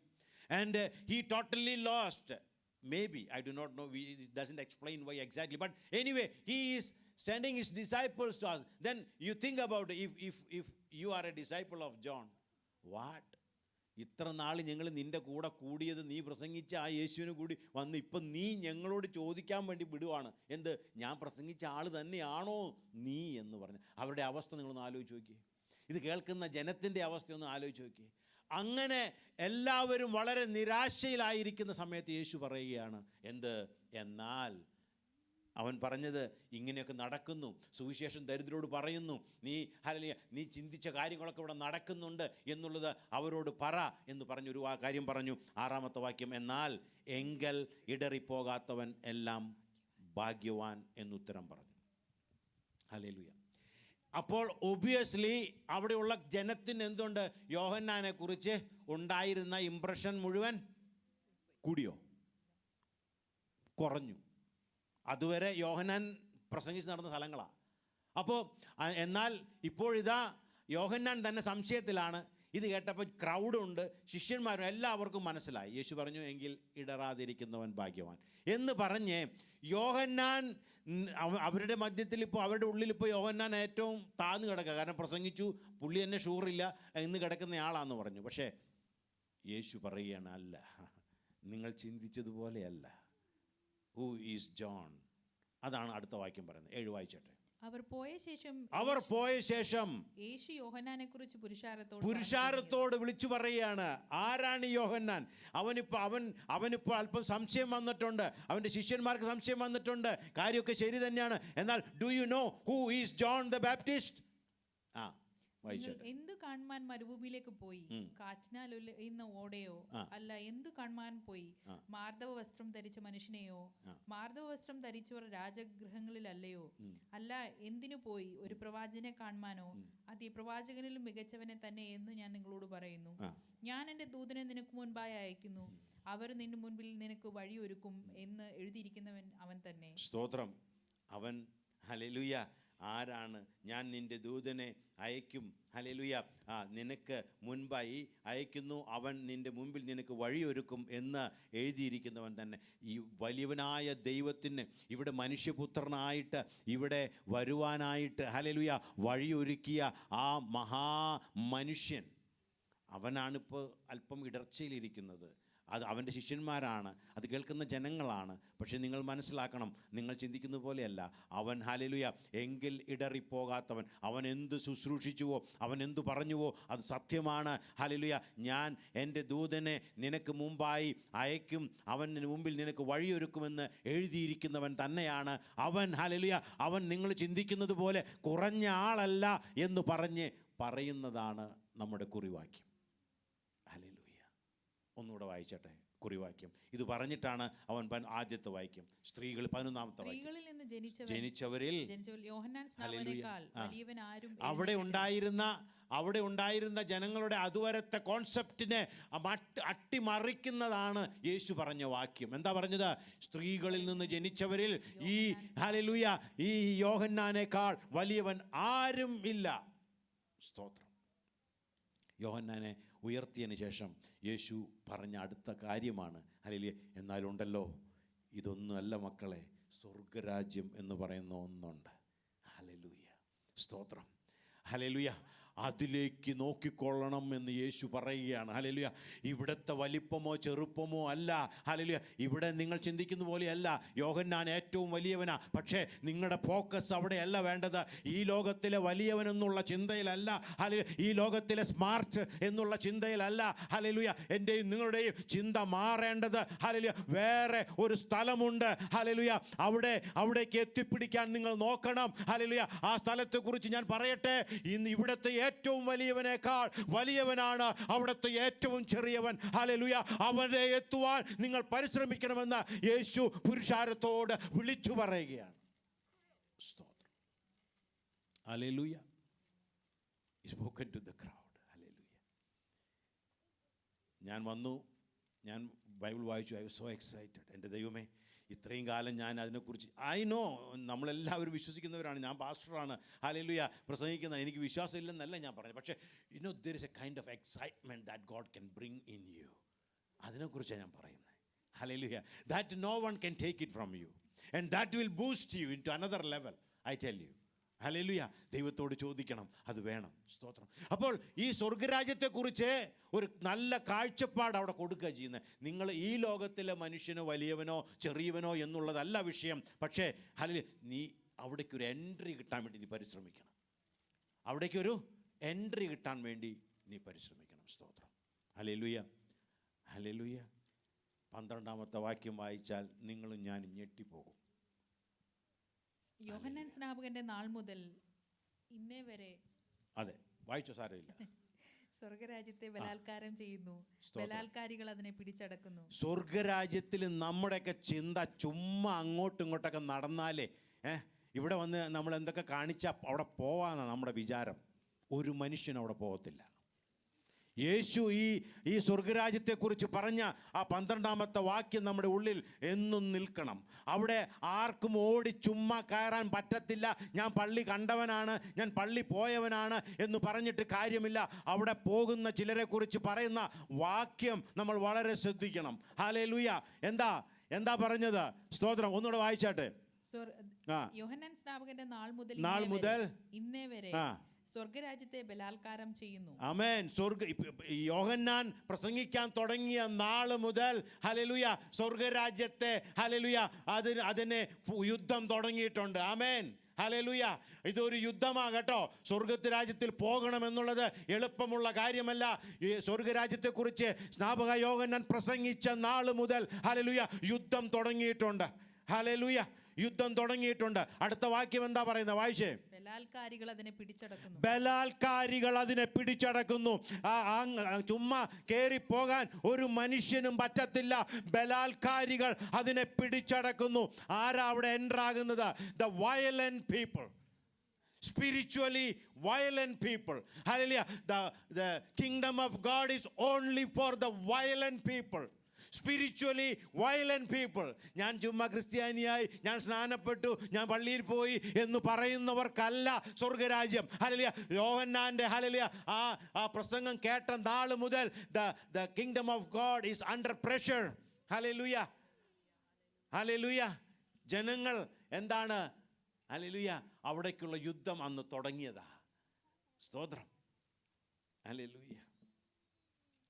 And he totally lost. Maybe, I do not know, it doesn't explain why exactly, but anyway, he is sending his disciples to us. Then you think about if you are a disciple of John, what? ഇത്ര നാൾ ഞങ്ങൾ നിൻ്റെ കൂടെ കൂടിയത്, നീ പ്രസംഗിച്ച ആ യേശുവിനെ കൂടി വന്ന് ഇപ്പം നീ ഞങ്ങളോട് ചോദിക്കാൻ വേണ്ടി വിടുവാണ്, എന്ത്, ഞാൻ പ്രസംഗിച്ച ആൾ തന്നെയാണോ നീ എന്ന് പറഞ്ഞ്. അവരുടെ അവസ്ഥ നിങ്ങളൊന്ന് ആലോചിച്ച് നോക്കിയേ. ഇത് കേൾക്കുന്ന ജനത്തിൻ്റെ അവസ്ഥയൊന്ന് ആലോചിച്ച് നോക്കിയേ. അങ്ങനെ എല്ലാവരും വളരെ നിരാശയിലായിരിക്കുന്ന സമയത്ത് യേശു പറയുകയാണ്, എന്ത്, എന്നാൽ അവൻ പറഞ്ഞത് ഇങ്ങനെയൊക്കെ നടക്കുന്നു, സുവിശേഷം ദരിദ്രരോട് പറയുന്നു, നീ ചിന്തിച്ച കാര്യങ്ങളൊക്കെ ഇവിടെ നടക്കുന്നുണ്ട് എന്നുള്ളത് അവരോട് പറ എന്ന് പറഞ്ഞൊരു കാര്യം പറഞ്ഞു. 6-ാമത്തെ വാക്യം, എന്നാൽ എങ്കൽ ഇടറിപ്പോകാത്തവൻ എല്ലാം ഭാഗ്യവാൻ എന്നുത്തരം പറഞ്ഞു. ഹല്ലേലൂയ. അപ്പോൾ ഒബിയസ്ലി അവിടെയുള്ള ജനത്തിന് എന്തുണ്ട്, യോഹന്നാനെ കുറിച്ച് ഉണ്ടായിരുന്ന ഇംപ്രഷൻ മുഴുവൻ കൂടിയോ, കുറഞ്ഞു. അതുവരെ യോഹന്നാൻ പ്രസംഗിച്ച് നടന്ന സ്ഥലങ്ങളാണ്. അപ്പോൾ എന്നാൽ ഇപ്പോഴിതാ യോഹന്നാൻ തന്നെ സംശയത്തിലാണ്. ഇത് കേട്ടപ്പോൾ ക്രൗഡുണ്ട്, ശിഷ്യന്മാരും എല്ലാവർക്കും മനസ്സിലായി. യേശു പറഞ്ഞു, എങ്കിൽ ഇടറാതിരിക്കുന്നവൻ ഭാഗ്യവാൻ എന്ന് പറഞ്ഞ് യോഹന്നാൻ അവരുടെ മധ്യത്തിൽ ഇപ്പോൾ അവരുടെ ഉള്ളിൽ ഇപ്പോൾ യോഹന്നാൻ ഏറ്റവും താഴ്ന്നു കിടക്കുക. കാരണം പ്രസംഗിച്ചു, പുള്ളി എന്നെ ഷൂറില്ല എന്ന് കിടക്കുന്നയാളാന്ന് പറഞ്ഞു. പക്ഷേ യേശു പറയുകയാണ്, അല്ല, നിങ്ങൾ ചിന്തിച്ചതുപോലെയല്ല. Who is John? അതാണ് അടുത്ത വാക്യം പറയുന്നത്. 7 വായിച്ചോട്ടെ. അവർ പോയ ശേഷം യേശു യോഹന്നാനെ കുറിച്ച് പുരുഷാരത്തോട് വിളിച്ചു പറയുകയാണ്, ആരാണ് യോഹന്നാൻ? അവനിപ്പോൾ അല്പം സംശയം വന്നിട്ടുണ്ട്, അവൻ്റെ ശിഷ്യന്മാർക്ക് സംശയം വന്നിട്ടുണ്ട്. കാര്യമൊക്കെ ശരി തന്നെയാണ്. എന്നാൽ do you know who is John the Baptist? എന്തു കാണുവാൻ മരുഭൂമിയിലേക്ക് പോയി? കാറ്റിനാൽ ഉലയുന്ന ഓടയോ? അല്ല, എന്തു കാണുവാൻ പോയി? മാർദ്ദവ വസ്ത്രം ധരിച്ച മനുഷ്യനെയോ? മാർദ്ദവ വസ്ത്രം ധരിച്ചവർ രാജഗൃഹങ്ങളിലല്ലയോ? അല്ല, എന്തിനു പോയി? ഒരു പ്രവാചകനെ കാണുവാനോ? അത് ഈ പ്രവാചകനിലും മികച്ചവനെ തന്നെ എന്ന് ഞാൻ നിങ്ങളോട് പറയുന്നു. ഞാൻ എൻ്റെ ദൂതനെ നിനക്ക് മുൻപായി അയക്കുന്നു, അവർ നിന്റെ മുൻപിൽ നിനക്ക് വഴിയൊരുക്കും എന്ന് എഴുതിയിരിക്കുന്നവൻ അവൻ തന്നെ. സ്തോത്രം. അവൻ, ഹല്ലേലൂയ, ആരാണ്? ഞാൻ നിന്റെ ദൂതനെ അയക്കും, ഹല്ലേലൂയ, നിനക്ക് മുൻപായി അയക്കുന്നു, അവൻ നിന്റെ മുമ്പിൽ നിനക്ക് വഴിയൊരുക്കും എന്ന് എഴുതിയിരിക്കുന്നവൻ തന്നെ. ഈ വലിയവനായ ദൈവത്തിന് ഇവിടെ മനുഷ്യപുത്രനായിട്ട് ഇവിടെ വരുവാനായിട്ട്, ഹല്ലേലൂയ, വഴിയൊരുക്കിയ ആ മഹാമനുഷ്യൻ, അവനാണിപ്പോൾ അല്പം ഇടർച്ചയിലിരിക്കുന്നത്. അത് അവൻ്റെ ശിഷ്യന്മാരാണ്, അത് കേൾക്കുന്ന ജനങ്ങളാണ്. പക്ഷേ നിങ്ങൾ മനസ്സിലാക്കണം, നിങ്ങൾ ചിന്തിക്കുന്ന പോലെയല്ല അവൻ. ഹല്ലേലൂയ, എങ്കിൽ ഇടറിപ്പോകാത്തവൻ. അവൻ എന്ത് ശുശ്രൂഷിച്ചുവോ, അവൻ എന്തു പറഞ്ഞുവോ അത് സത്യമാണ്. ഹല്ലേലൂയ, ഞാൻ എൻ്റെ ദൂതനെ നിനക്ക് മുമ്പായി അയക്കും, അവന് മുമ്പിൽ നിനക്ക് വഴിയൊരുക്കുമെന്ന് എഴുതിയിരിക്കുന്നവൻ തന്നെയാണ് അവൻ. ഹല്ലേലൂയ, അവൻ നിങ്ങൾ ചിന്തിക്കുന്നത് പോലെ കുറഞ്ഞ ആളല്ല എന്ന് പറയുന്നതാണ് നമ്മുടെ കുറിവാക്യം. ഹല്ലേലൂയ. ഒന്നുകൂടെ വായിച്ചട്ടെ കുറിവാക്യം. ഇത് പറഞ്ഞിട്ടാണ് അവൻ ആദ്യത്തെ വാക്യം. സ്ത്രീകൾ 11-ാമത്തെ വാക്യം, ജനിച്ചവരിൽ അവിടെ ഉണ്ടായിരുന്ന ജനങ്ങളുടെ അതുവരത്തെ കോൺസെപ്റ്റിനെ അട്ടിമറിക്കുന്നതാണ് യേശു പറഞ്ഞ വാക്യം. എന്താ പറഞ്ഞത്? സ്ത്രീകളിൽ നിന്ന് ജനിച്ചവരിൽ ഈ, ഹല്ലേലൂയ, ഈ യോഹന്നാനേക്കാൾ വലിയവൻ ആരും ഇല്ല. സ്തോത്രം. യോഹന്നാനെ ഉയർത്തിയതിന് ശേഷം യേശു പറഞ്ഞ അടുത്ത കാര്യമാണ്, ഹല്ലേലൂയ, എന്നാലുണ്ടല്ലോ, ഇതൊന്നുമല്ല മക്കളെ, സ്വർഗരാജ്യം എന്ന് പറയുന്ന ഒന്നുണ്ട്. ഹല്ലേലൂയ, സ്തോത്രം. ഹല്ലേലൂയ, അതിലേക്ക് നോക്കിക്കൊള്ളണം എന്ന് യേശു പറയുകയാണ്. ഹല്ലേലൂയ, ഇവിടുത്തെ വലിപ്പമോ ചെറുപ്പമോ അല്ല. ഹല്ലേലൂയ, ഇവിടെ നിങ്ങൾ ചിന്തിക്കുന്ന പോലെയല്ല. യോഹന്നാൻ ഏറ്റവും വലിയവനാ, പക്ഷേ നിങ്ങളുടെ ഫോക്കസ് അവിടെയല്ല വേണ്ടത്. ഈ ലോകത്തിലെ വലിയവനെന്നുള്ള ചിന്തയിലല്ല. ഹല്ലേലൂയ, ഈ ലോകത്തിലെ സ്മാർട്ട് എന്നുള്ള ചിന്തയിലല്ല. ഹല്ലേലൂയ, എൻ്റെയും നിങ്ങളുടെയും ചിന്ത മാറേണ്ടത്, ഹല്ലേലൂയ, വേറെ ഒരു സ്ഥലമുണ്ട്. ഹല്ലേലൂയ, അവിടേക്ക് എത്തിപ്പിടിക്കാൻ നിങ്ങൾ നോക്കണം. ഹല്ലേലൂയ, ആ സ്ഥലത്തെക്കുറിച്ച് ഞാൻ പറയട്ടെ. ഇന്ന് ഇവിടുത്തെ ഏറ്റവും വലിയവനേക്കാൾ വലിയവനാണ് അവിടുത്തെ ഏറ്റവും ചെറിയവൻ. ഹല്ലേലൂയ, അവനെ എത്തുവാൻ നിങ്ങൾ പരിശ്രമിക്കണമെന്ന് യേശു പുരുഷാരത്തോട് വിളിച്ചു പറയുകയാണ്. സ്തോത്രം. Hallelujah. He spoken to the crowd. Hallelujah. ഞാൻ വന്നു, ഞാൻ ബൈബിൾ വായിച്ചു. I was so excited. എൻ്റെ ദൈവമേ, ഇത്രയും കാലം ഞാൻ അതിനെക്കുറിച്ച് നോ, നമ്മളെല്ലാവരും വിശ്വസിക്കുന്നവരാണ്. ഞാൻ പാസ്റ്ററാണ്, ഹല്ലേലൂയ, പ്രസംഗിക്കുന്ന, എനിക്ക് വിശ്വാസം ഇല്ലെന്നല്ല ഞാൻ പറഞ്ഞത്. പക്ഷേ there is a kind of excitement that God can bring in you. അതിനെക്കുറിച്ചാണ് ഞാൻ പറയുന്നത്. ഹല്ലേലൂയ, that no one can take it from you and that will boost you into another level. I tell you. ഹല്ലേലൂയ, ദൈവത്തോട് ചോദിക്കണം, അത് വേണം. സ്തോത്രം. അപ്പോൾ ഈ സ്വർഗരാജ്യത്തെക്കുറിച്ച് ഒരു നല്ല കാഴ്ചപ്പാട് അവിടെ കൊടുക്കുക ചെയ്യുന്നത്. നിങ്ങൾ ഈ ലോകത്തിലെ മനുഷ്യനോ വലിയവനോ ചെറിയവനോ എന്നുള്ളതല്ല വിഷയം. പക്ഷേ ഹല്ലേലൂയ, നീ അവിടേക്കൊരു എൻട്രി കിട്ടാൻ വേണ്ടി നീ പരിശ്രമിക്കണം. അവിടേക്കൊരു എൻട്രി കിട്ടാൻ വേണ്ടി നീ പരിശ്രമിക്കണം. സ്തോത്രം. Hallelujah, hallelujah. 12-ാമത്തെ വാക്യം വായിച്ചാൽ നിങ്ങളും ഞാനും ഞെട്ടിപ്പോകും. യോഹന്നാൻ സ്നാപകന്റെ നാൾ മുതൽ ഇന്നേ വരെ, അതെ, വായിച്ചോ, സാരമില്ല. സ്വർഗരാജ്യത്തെ ബലാത്കാരം ചെയ്യുന്നു, ബലാത്കാരികൾ അതിനെ പിടിച്ചടക്കുന്നു. സ്വർഗരാജ്യത്തിൽ നമ്മുടെയൊക്കെ ചിന്ത ചുമ്മാ അങ്ങോട്ടും ഇങ്ങോട്ടൊക്കെ നടന്നാലേ ഇവിടെ വന്ന് നമ്മൾ എന്തൊക്കെ കാണിച്ചാൽ അവിടെ പോവാന്നാണ് നമ്മുടെ വിചാരം. ഒരു മനുഷ്യൻ അവിടെ പോകത്തില്ല. യേശു ഈ സ്വർഗരാജ്യത്തെക്കുറിച്ച് പറഞ്ഞ ആ 12-ാമത്തെ വാക്യം നമ്മുടെ ഉള്ളിൽ എന്നും നിൽക്കണം. അവിടെ ആർക്കും ഓടി ചുമ്മാ കയറാൻ പറ്റത്തില്ല. ഞാൻ പള്ളി കണ്ടവനാണ്, ഞാൻ പള്ളി പോയവനാണ് എന്ന് പറഞ്ഞിട്ട് കാര്യമില്ല. അവിടെ പോകുന്ന ചിലരെക്കുറിച്ച് പറയുന്ന വാക്യം നമ്മൾ വളരെ ശ്രദ്ധിക്കണം. ഹല്ലേലൂയ. എന്താ പറഞ്ഞത്? സ്തോത്രം. ഒന്നുകൂടെ വായിച്ചാട്ടെ. യോഹന്നാൻ സ്നാപകന്റെ നാൾ മുതൽ ഇന്നേ വരെ സ്വർഗരാജ്യത്തെ ബലാത്കാരം ചെയ്യുന്നു. ആമേൻ. യോഹന്നാൻ പ്രസംഗിക്കാൻ തുടങ്ങിയ നാൾ മുതൽ ഹല്ലേലൂയ സ്വർഗരാജ്യത്തെ ഹല്ലേലൂയ അതിനെ യുദ്ധം തുടങ്ങിയിട്ടുണ്ട്. ആമേൻ. ഹല്ലേലൂയ. ഇതൊരു യുദ്ധമാണ് കേട്ടോ. സ്വർഗരാജ്യത്തിൽ പോകണമെന്നുള്ളത് എളുപ്പമുള്ള കാര്യമല്ല. ഈ സ്വർഗരാജ്യത്തെക്കുറിച്ച് സ്നാപക യോഹന്നാൻ പ്രസംഗിച്ച നാൾ മുതൽ ഹല്ലേലൂയ യുദ്ധം തുടങ്ങിയിട്ടുണ്ട്. ഹല്ലേലൂയ, യുദ്ധം തുടങ്ങിയിട്ടുണ്ട്. അടുത്ത വാക്യം എന്താ പറയുന്നത്? വായിച്ചേ. ബലാത്കാരികൾ അതിനെ പിടിച്ചടക്കുന്നു. ബലാത്കാരികൾ അതിനെ പിടിച്ചടക്കുന്നു. ചുമ്മാ കയറി പോകാൻ ഒരു മനുഷ്യനും പറ്റത്തില്ല. ബലാത്കാരികൾ അതിനെ പിടിച്ചടക്കുന്നു. ആരാ അവിടെ എൻ്റർ ആകുന്നത്? The violent people, spiritually violent people. Hallelujah. The kingdom of God is only for the violent people, spiritually violent people. ഞാൻ ചുമ്മാ ക്രിസ്ത്യാനിയായി, ഞാൻ സ്നാനപ്പെട്ടു, ഞാൻ പള്ളിയിൽ പോയി എന്ന് പറയുന്നവർക്കല്ല സ്വർഗരാജ്യം. ഹല്ലേലൂയ. യോഹന്നാന്റെ ഹല്ലേലൂയ ആ പ്രസംഗം കേട്ട നാൾ മുതൽ the kingdom of God is under pressure. Hallelujah, hallelujah. ജനങ്ങൾ എന്താണ്? ഹല്ലേലൂയ, അവിടേക്കുള്ള യുദ്ധം അന്ന് തുടങ്ങിയതാ. സ്തോത്രം. ഹല്ലേലൂയ,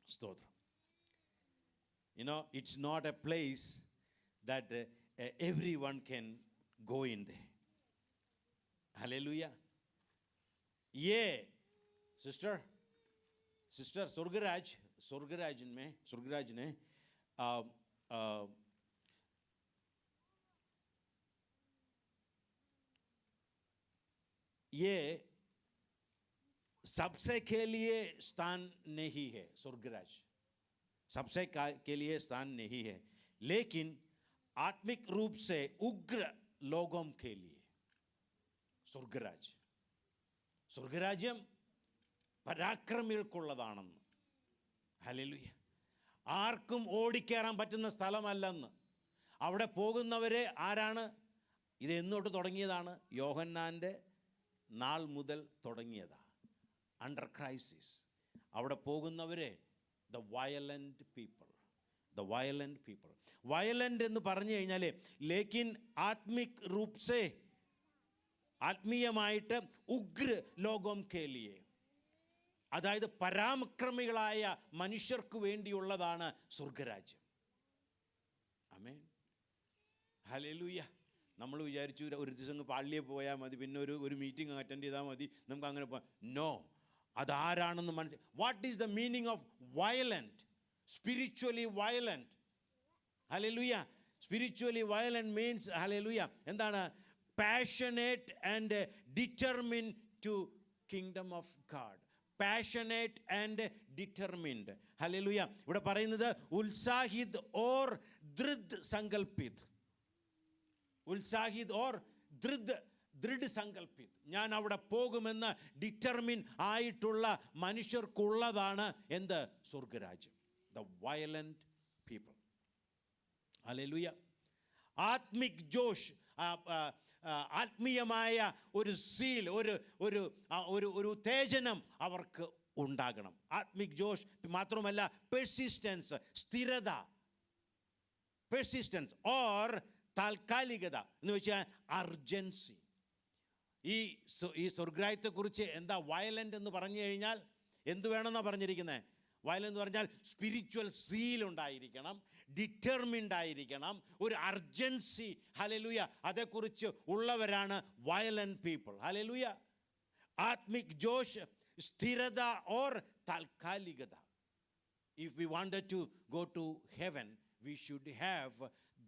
സ്തോത്രം. It's not a place that everyone can go in there. Hallelujah. Yeah, sister, स्वर्गराज ने ये सबसे के लिए स्थान नहीं है. स्वर्गराज सबसे के लिए स्थान नहीं है, लेकिन आत्मिक रूप से उग्र लोगों के लिए സ്വർഗരാജ്യം പരാക്രമികൾക്കുള്ളതാണെന്ന്. ഹല്ലേലൂയ. ആർക്കും ഓടിക്കേറാൻ പറ്റുന്ന സ്ഥലമല്ലെന്ന്. അവിടെ പോകുന്നവരെ ആരാണ്? ഇത് എന്നോട്ട് തുടങ്ങിയതാണ്. യോഹന്നാൻ്റെ നാൾ മുതൽ തുടങ്ങിയതാണ്. അണ്ടർ ക്രൈസിസ് അവിടെ പോകുന്നവരെ the violent people. വയലൻ്റ് എന്ന് പറഞ്ഞു കഴിഞ്ഞാൽ ലേക്കിൻ ആത്മിക് റൂപ് സേ, ആത്മീയമായിട്ട് ഉഗ്ര ലോകം കേലിയെ, അതായത് പരാക്രമികളായ മനുഷ്യർക്ക് വേണ്ടിയുള്ളതാണ് സ്വർഗരാജ്യം. ആമേൻ. ഹല്ലേലൂയ. നമ്മൾ വിചാരിച്ചു ഒരു ദിവസം പള്ളിയിൽ പോയാൽ മതി, പിന്നെ ഒരു മീറ്റിംഗ് അറ്റൻഡ് ചെയ്താൽ മതി, നമുക്ക് അങ്ങനെ പോകാം. നോ, അതാരാണെന്ന് മനസ്സിലായി. What is the meaning of violent? Spiritually violent. Hallelujah. Spiritually violent means hallelujah എന്താണ്? Passionate and determined to kingdom of God. Passionate and determined. Hallelujah. ഇവിടെ പറയുന്നത് ഉത്സാഹിത് ഓർ ദൃഢ് സങ്കൽപ്പിത്. ഉത്സാഹിത് ഓർ ദൃഢ് സങ്കൽപ്പിത്. ഞാൻ അവിടെ പോകുമെന്ന് ഡിറ്റർമിൻ ആയിട്ടുള്ള മനുഷ്യർക്കുള്ളതാണ് എന്ത്? സ്വർഗരാജ്യം. the violent people. Hallelujah. ആത്മിക് ജോഷ്, ആത്മീയമായ ഒരു സീൽ, ഒരു ഉത്തേജനം അവർക്ക് ഉണ്ടാകണം. ആത്മിക് ജോഷ് മാത്രമല്ല, പെർസിസ്റ്റൻസ്, സ്ഥിരത. പെർസിസ്റ്റൻസ് ഓർ താൽക്കാലികത എന്ന് വെച്ചാൽ അർജൻസി. ഈ സ്വർഗ്രായത്തെക്കുറിച്ച് എന്താ വയലൻ്റ് എന്ന് പറഞ്ഞു കഴിഞ്ഞാൽ എന്ത് വേണമെന്നാണ് പറഞ്ഞിരിക്കുന്നത്? വയലൻ്റ് എന്ന് പറഞ്ഞാൽ സ്പിരിച്വൽ സീൽ ഉണ്ടായിരിക്കണം, ഡിറ്റർമിൻഡ് ആയിരിക്കണം, ഒരു അർജൻസി. ഹല്ലേലൂയ. അതേക്കുറിച്ച് ഉള്ളവരാണ് വയലന്റ് പീപ്പിൾ. ഹല്ലേലൂയ. ആത്മിക് ജോഷ്, സ്ഥിരത or താൽക്കാലികത. If we wanted to go to heaven, we should have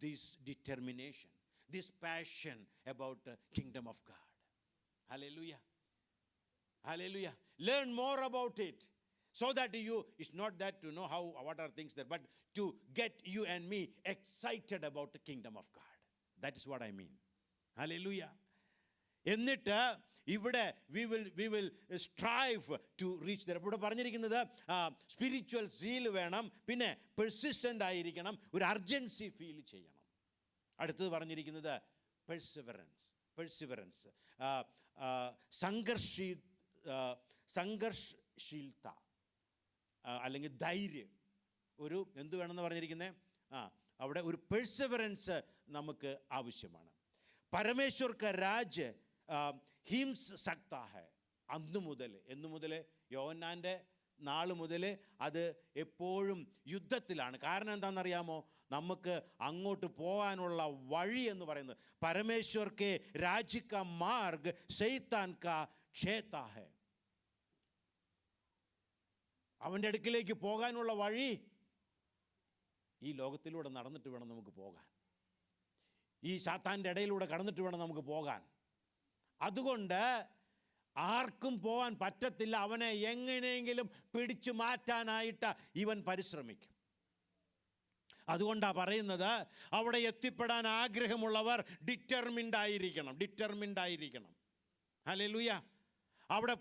this determination, this passion about the kingdom of God. Hallelujah. Hallelujah. Learn more about it, so that it's not that to know what are things there, but to get you and me excited about the kingdom of God. That is what I mean. Hallelujah. എന്നിട്ട് ഇവിടെ we will strive to reach there. ഇവിടെ പറഞ്ഞിരിക്കുന്നത് spiritual seal വേണം, പിന്നെ persistent ആയിരിക്കണം, ഒരു urgency feel ചെയ്യണം. അടുത്തത് പറഞ്ഞിരിക്കുന്നത് പെർസിവറൻസ്, സംഘർഷശീലത അല്ലെങ്കിൽ ധൈര്യം. ഒരു എന്ത് വേണമെന്ന് പറഞ്ഞിരിക്കുന്നത്? അവിടെ ഒരു പെർസിവറൻസ് നമുക്ക് ആവശ്യമാണ്. പരമേശ്വർ ക രാജ് ഹിംസ് സക്ത ഹൈ. അന്ന് മുതൽ, എന്ന് മുതൽ? യോഹന്നാൻ്റെ നാൾ മുതൽ അത് എപ്പോഴും യുദ്ധത്തിലാണ്. കാരണം എന്താണെന്നറിയാമോ? നമുക്ക് അങ്ങോട്ട് പോകാനുള്ള വഴി എന്ന് പറയുന്നത് പരമേശ്വർ കെ രാജ് കാ മാർഗ് ശൈത്താൻ കാ ക്ഷേത്ര ഹൈ. അവൻ്റെ അടുക്കിലേക്ക് പോകാനുള്ള വഴി ഈ ലോകത്തിലൂടെ നടന്നിട്ട് വേണം നമുക്ക് പോകാൻ. ഈ സാത്താൻ്റെ ഇടയിലൂടെ കടന്നിട്ട് വേണം നമുക്ക് പോകാൻ. അതുകൊണ്ട് ആർക്കും പോകാൻ പറ്റത്തില്ല. അവനെ എങ്ങനെയെങ്കിലും പിടിച്ചു മാറ്റാനായിട്ട് ഇവൻ പരിശ്രമിക്കും. അതുകൊണ്ടാണ് പറയുന്നത്, അവിടെ എത്തിപ്പെടാൻ ആഗ്രഹമുള്ളവർ ഡിറ്റർമിൻഡ് ആയിരിക്കണം. ഹല്ലേലൂയ. അവിടെ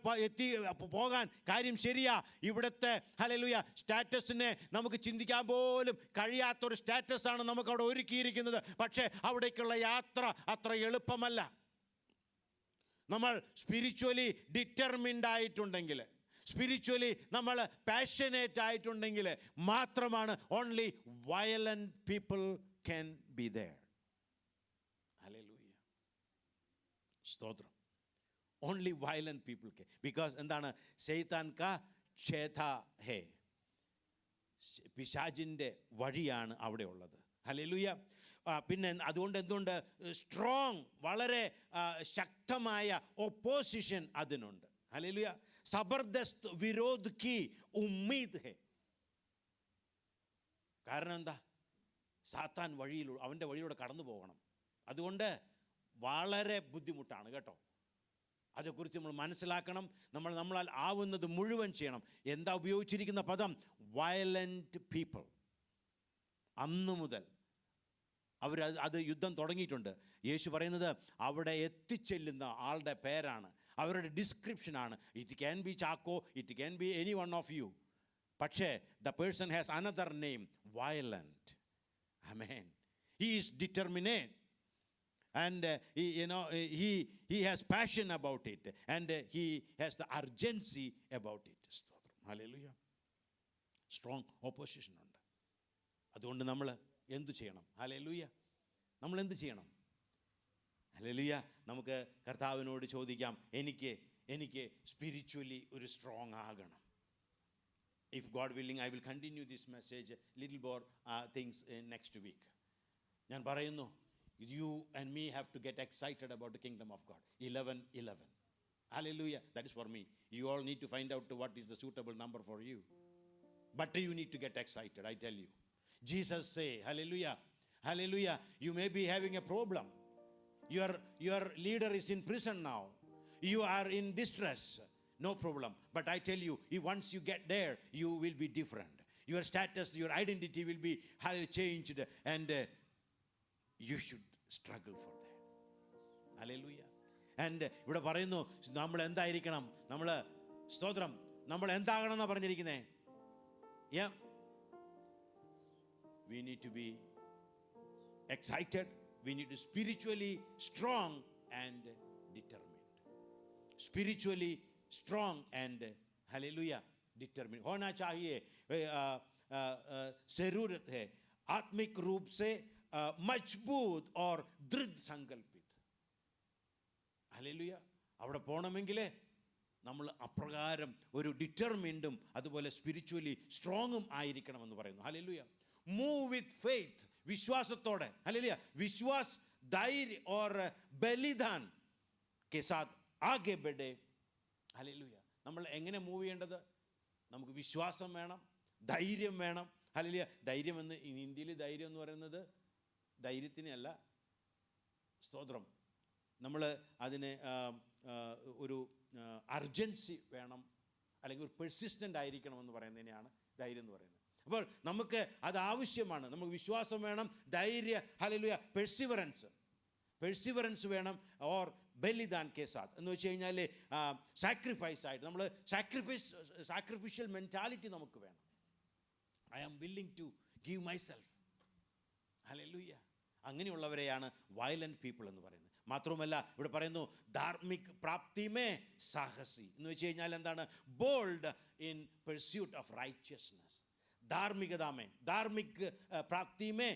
പോകാൻ കാര്യം ശരിയാ. ഇവിടുത്തെ ഹല്ലേലൂയ സ്റ്റാറ്റസിനെ നമുക്ക് ചിന്തിക്കാൻ പോലും കഴിയാത്തൊരു സ്റ്റാറ്റസാണ് നമുക്ക് അവിടെ ഒരുക്കിയിരിക്കുന്നത്. പക്ഷേ അവിടേക്കുള്ള യാത്ര അത്ര എളുപ്പമല്ല. നമ്മൾ സ്പിരിച്വലി ഡിറ്റർമിൻഡ് ആയിട്ടുണ്ടെങ്കിൽ, സ്പിരിച്വലി നമ്മൾ പാഷനേറ്റ് ആയിട്ടുണ്ടെങ്കിൽ മാത്രമാണ് only violent people can be there. Hallelujah. സ്തോത്രം. ഓൺലി വയലന്റ് പീപ്പിൾ കെ. ബിക്കോസ് എന്താണ്? ശൈത്താൻ കാ ക്ഷേത്ര ഹേ. പിശാചിൻ്റെ വഴിയാണ് അവിടെ ഉള്ളത്. ഹല്ലേലൂയ. പിന്നെ അതുകൊണ്ട് എന്തുകൊണ്ട്? സ്ട്രോങ്, വളരെ ശക്തമായ ഒപ്പോസിഷൻ അതിനുണ്ട്. ഹല്ലേലൂയ. സബർദസ്ത് വിരോധ് കി ഉമ്മീദ് ഹേ. കാരണം എന്താ? സാത്താൻ അവൻ്റെ വഴിയിലൂടെ കടന്നു പോകണം. അതുകൊണ്ട് വളരെ ബുദ്ധിമുട്ടാണ് കേട്ടോ. അതേക്കുറിച്ച് നമ്മൾ മനസ്സിലാക്കണം. നമ്മളാൽ ആവുന്നത് മുഴുവൻ ചെയ്യണം. എന്താ ഉപയോഗിച്ചിരിക്കുന്ന പദം? Violent people. അന്നു മുതൽ അത് യുദ്ധം തുടങ്ങിയിട്ടുണ്ട്. യേശു പറയുന്നത് അവിടെ എത്തിച്ചെല്ലുന്ന ആളുടെ പേരാണ്, അവരുടെ ഡിസ്ക്രിപ്ഷനാണ്. It can be Chacko, it can be any one of you. പക്ഷേ the person has another name, violent. Amen. He is determinate. And he has passion about it, and he has the urgency about it. Hallelujah. Strong opposition ഉണ്ട്. അതുകൊണ്ട് നമ്മൾ എന്തു ചെയ്യണം? Hallelujah. നമ്മൾ എന്ത് ചെയ്യണം? Hallelujah. നമുക്ക് കർത്താവിനോട് ചോദിക്കാം, എനിക്ക് സ്പിരിച്വലി ഒരു സ്ട്രോങ് ആകണം. If God willing, I will continue this message little more things next week. ഞാൻ പറയുന്നു, you and me have to get excited about the kingdom of God. 11:11. Hallelujah. That is for me. You all need to find out what is the suitable number for you. But you need to get excited, I tell you. Jesus say, hallelujah, hallelujah, you may be having a problem. Your leader is in prison now. You are in distress. No problem. But I tell you, if once you get there, you will be different. Your status, your identity will be changed, and you should struggle for that. Hallelujah. And ഇവിടെ പറയുന്നു, നമ്മൾ എന്തായിരിക്കണം? നമ്മൾ സ്തോത്രം, നമ്മൾ എന്താകണം എന്നാണ് പറഞ്ഞിരിക്കുന്നത്? we need to be excited. We need to spiritually strong and determined. Spiritually strong and hallelujah determined होना चाहिए. जरूरत है आत्मिक रूप से मजबूत और दृढ़ संकल्पित. ഹല്ലേലൂയ. അവിടെ പോകണമെങ്കിൽ നമ്മൾ അപ്രകാരം ഒരു ഡിറ്റർമിൻഡും അതുപോലെ സ്പിരിച്വലി സ്ട്രോങ്ങും ആയിരിക്കണമെന്ന് പറയുന്നു. ഹല്ലേലൂയ. മൂവ് വിത്ത് ഫെയ്ത്ത്, വിശ്വാസത്തോടെ. ഹല്ലേലൂയ. വിശ്വാസ് ധൈര്യ और ബലിദാൻ के साथ आगे बढ़े. ഹല്ലേലൂയ. നമ്മൾ എങ്ങനെ മൂവ് ചെയ്യേണ്ടത്? നമുക്ക് വിശ്വാസം വേണം, ധൈര്യം വേണം. ഹല്ലേലൂയ. ധൈര്യം എന്ന് ഹിന്ദിയിൽ ധൈര്യം എന്ന് പറയുന്നത് ധൈര്യത്തിനല്ല, സ്തോത്രം. നമ്മൾ അതിന് ഒരു അർജൻസി വേണം, അല്ലെങ്കിൽ ഒരു പെർസിസ്റ്റൻ്റ് ആയിരിക്കണമെന്ന് പറയുന്നതിനെയാണ് ധൈര്യം എന്ന് പറയുന്നത്. അപ്പോൾ നമുക്ക് അത് ആവശ്യമാണ്. നമുക്ക് വിശ്വാസം വേണം, ധൈര്യ, ഹല്ലേലൂയ, പെർസിവറൻസ് വേണം. ഓർ ബലിദാൻ കെ സാത്ത് എന്ന് വെച്ച് കഴിഞ്ഞാൽ സാക്രിഫൈസ് ആയിട്ട് നമ്മൾ സാക്രിഫിഷ്യൽ മെൻറ്റാലിറ്റി നമുക്ക് വേണം. I am willing to give myself. Hallelujah. അങ്ങനെയുള്ളവരെയാണ് വയലന്റ് പീപ്പിൾ എന്ന് പറയുന്നത്. മാത്രവുമല്ല ഇവിടെ പറയുന്നു ധാർമ്മിക് പ്രാപ്തിമേ സാഹസി എന്ന് വെച്ച് കഴിഞ്ഞാൽ എന്താണ്? Bold in pursuit of righteousness. ധാർമ്മിക് പ്രാപ്തിമേ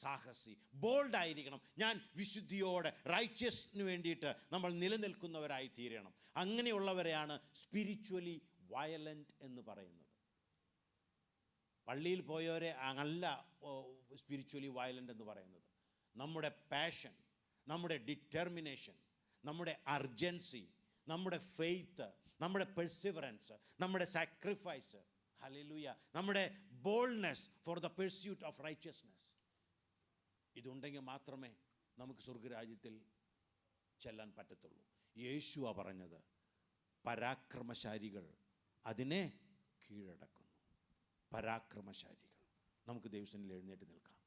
സാഹസി. ബോൾഡ് ആയിരിക്കണം. ഞാൻ വിശുദ്ധിയോടെ റൈറ്റ്യസിന് വേണ്ടിയിട്ട് നമ്മൾ നിലനിൽക്കുന്നവരായി തീരണം. അങ്ങനെയുള്ളവരെയാണ് സ്പിരിച്വലി വയലന്റ് എന്ന് പറയുന്നത്. പള്ളിയിൽ പോയവരെ അല്ല സ്പിരിച്വലി വയലന്റ് എന്ന് പറയുന്നത്. നമ്മുടെ പാഷൻ, നമ്മുടെ ഡിറ്റർമിനേഷൻ, നമ്മുടെ അർജൻസി, നമ്മുടെ ഫെയ്ത്ത്, നമ്മുടെ പെർസിവറൻസ്, നമ്മുടെ സാക്രിഫൈസ്, ഹല്ലേലൂയ, നമ്മുടെ boldness for the pursuit of righteousness, ഇതുണ്ടെങ്കിൽ മാത്രമേ നമുക്ക് സ്വർഗരാജ്യത്തിൽ ചെല്ലാൻ പറ്റത്തുള്ളൂ. യേശുവാ പറഞ്ഞത്, പരാക്രമശാലികൾ അതിനെ കീഴടക്കുന്നു. പരാക്രമശാലികൾ. നമുക്ക് ദൈവസന്നിധിയിൽ എഴുന്നേറ്റ് നിൽക്കാം.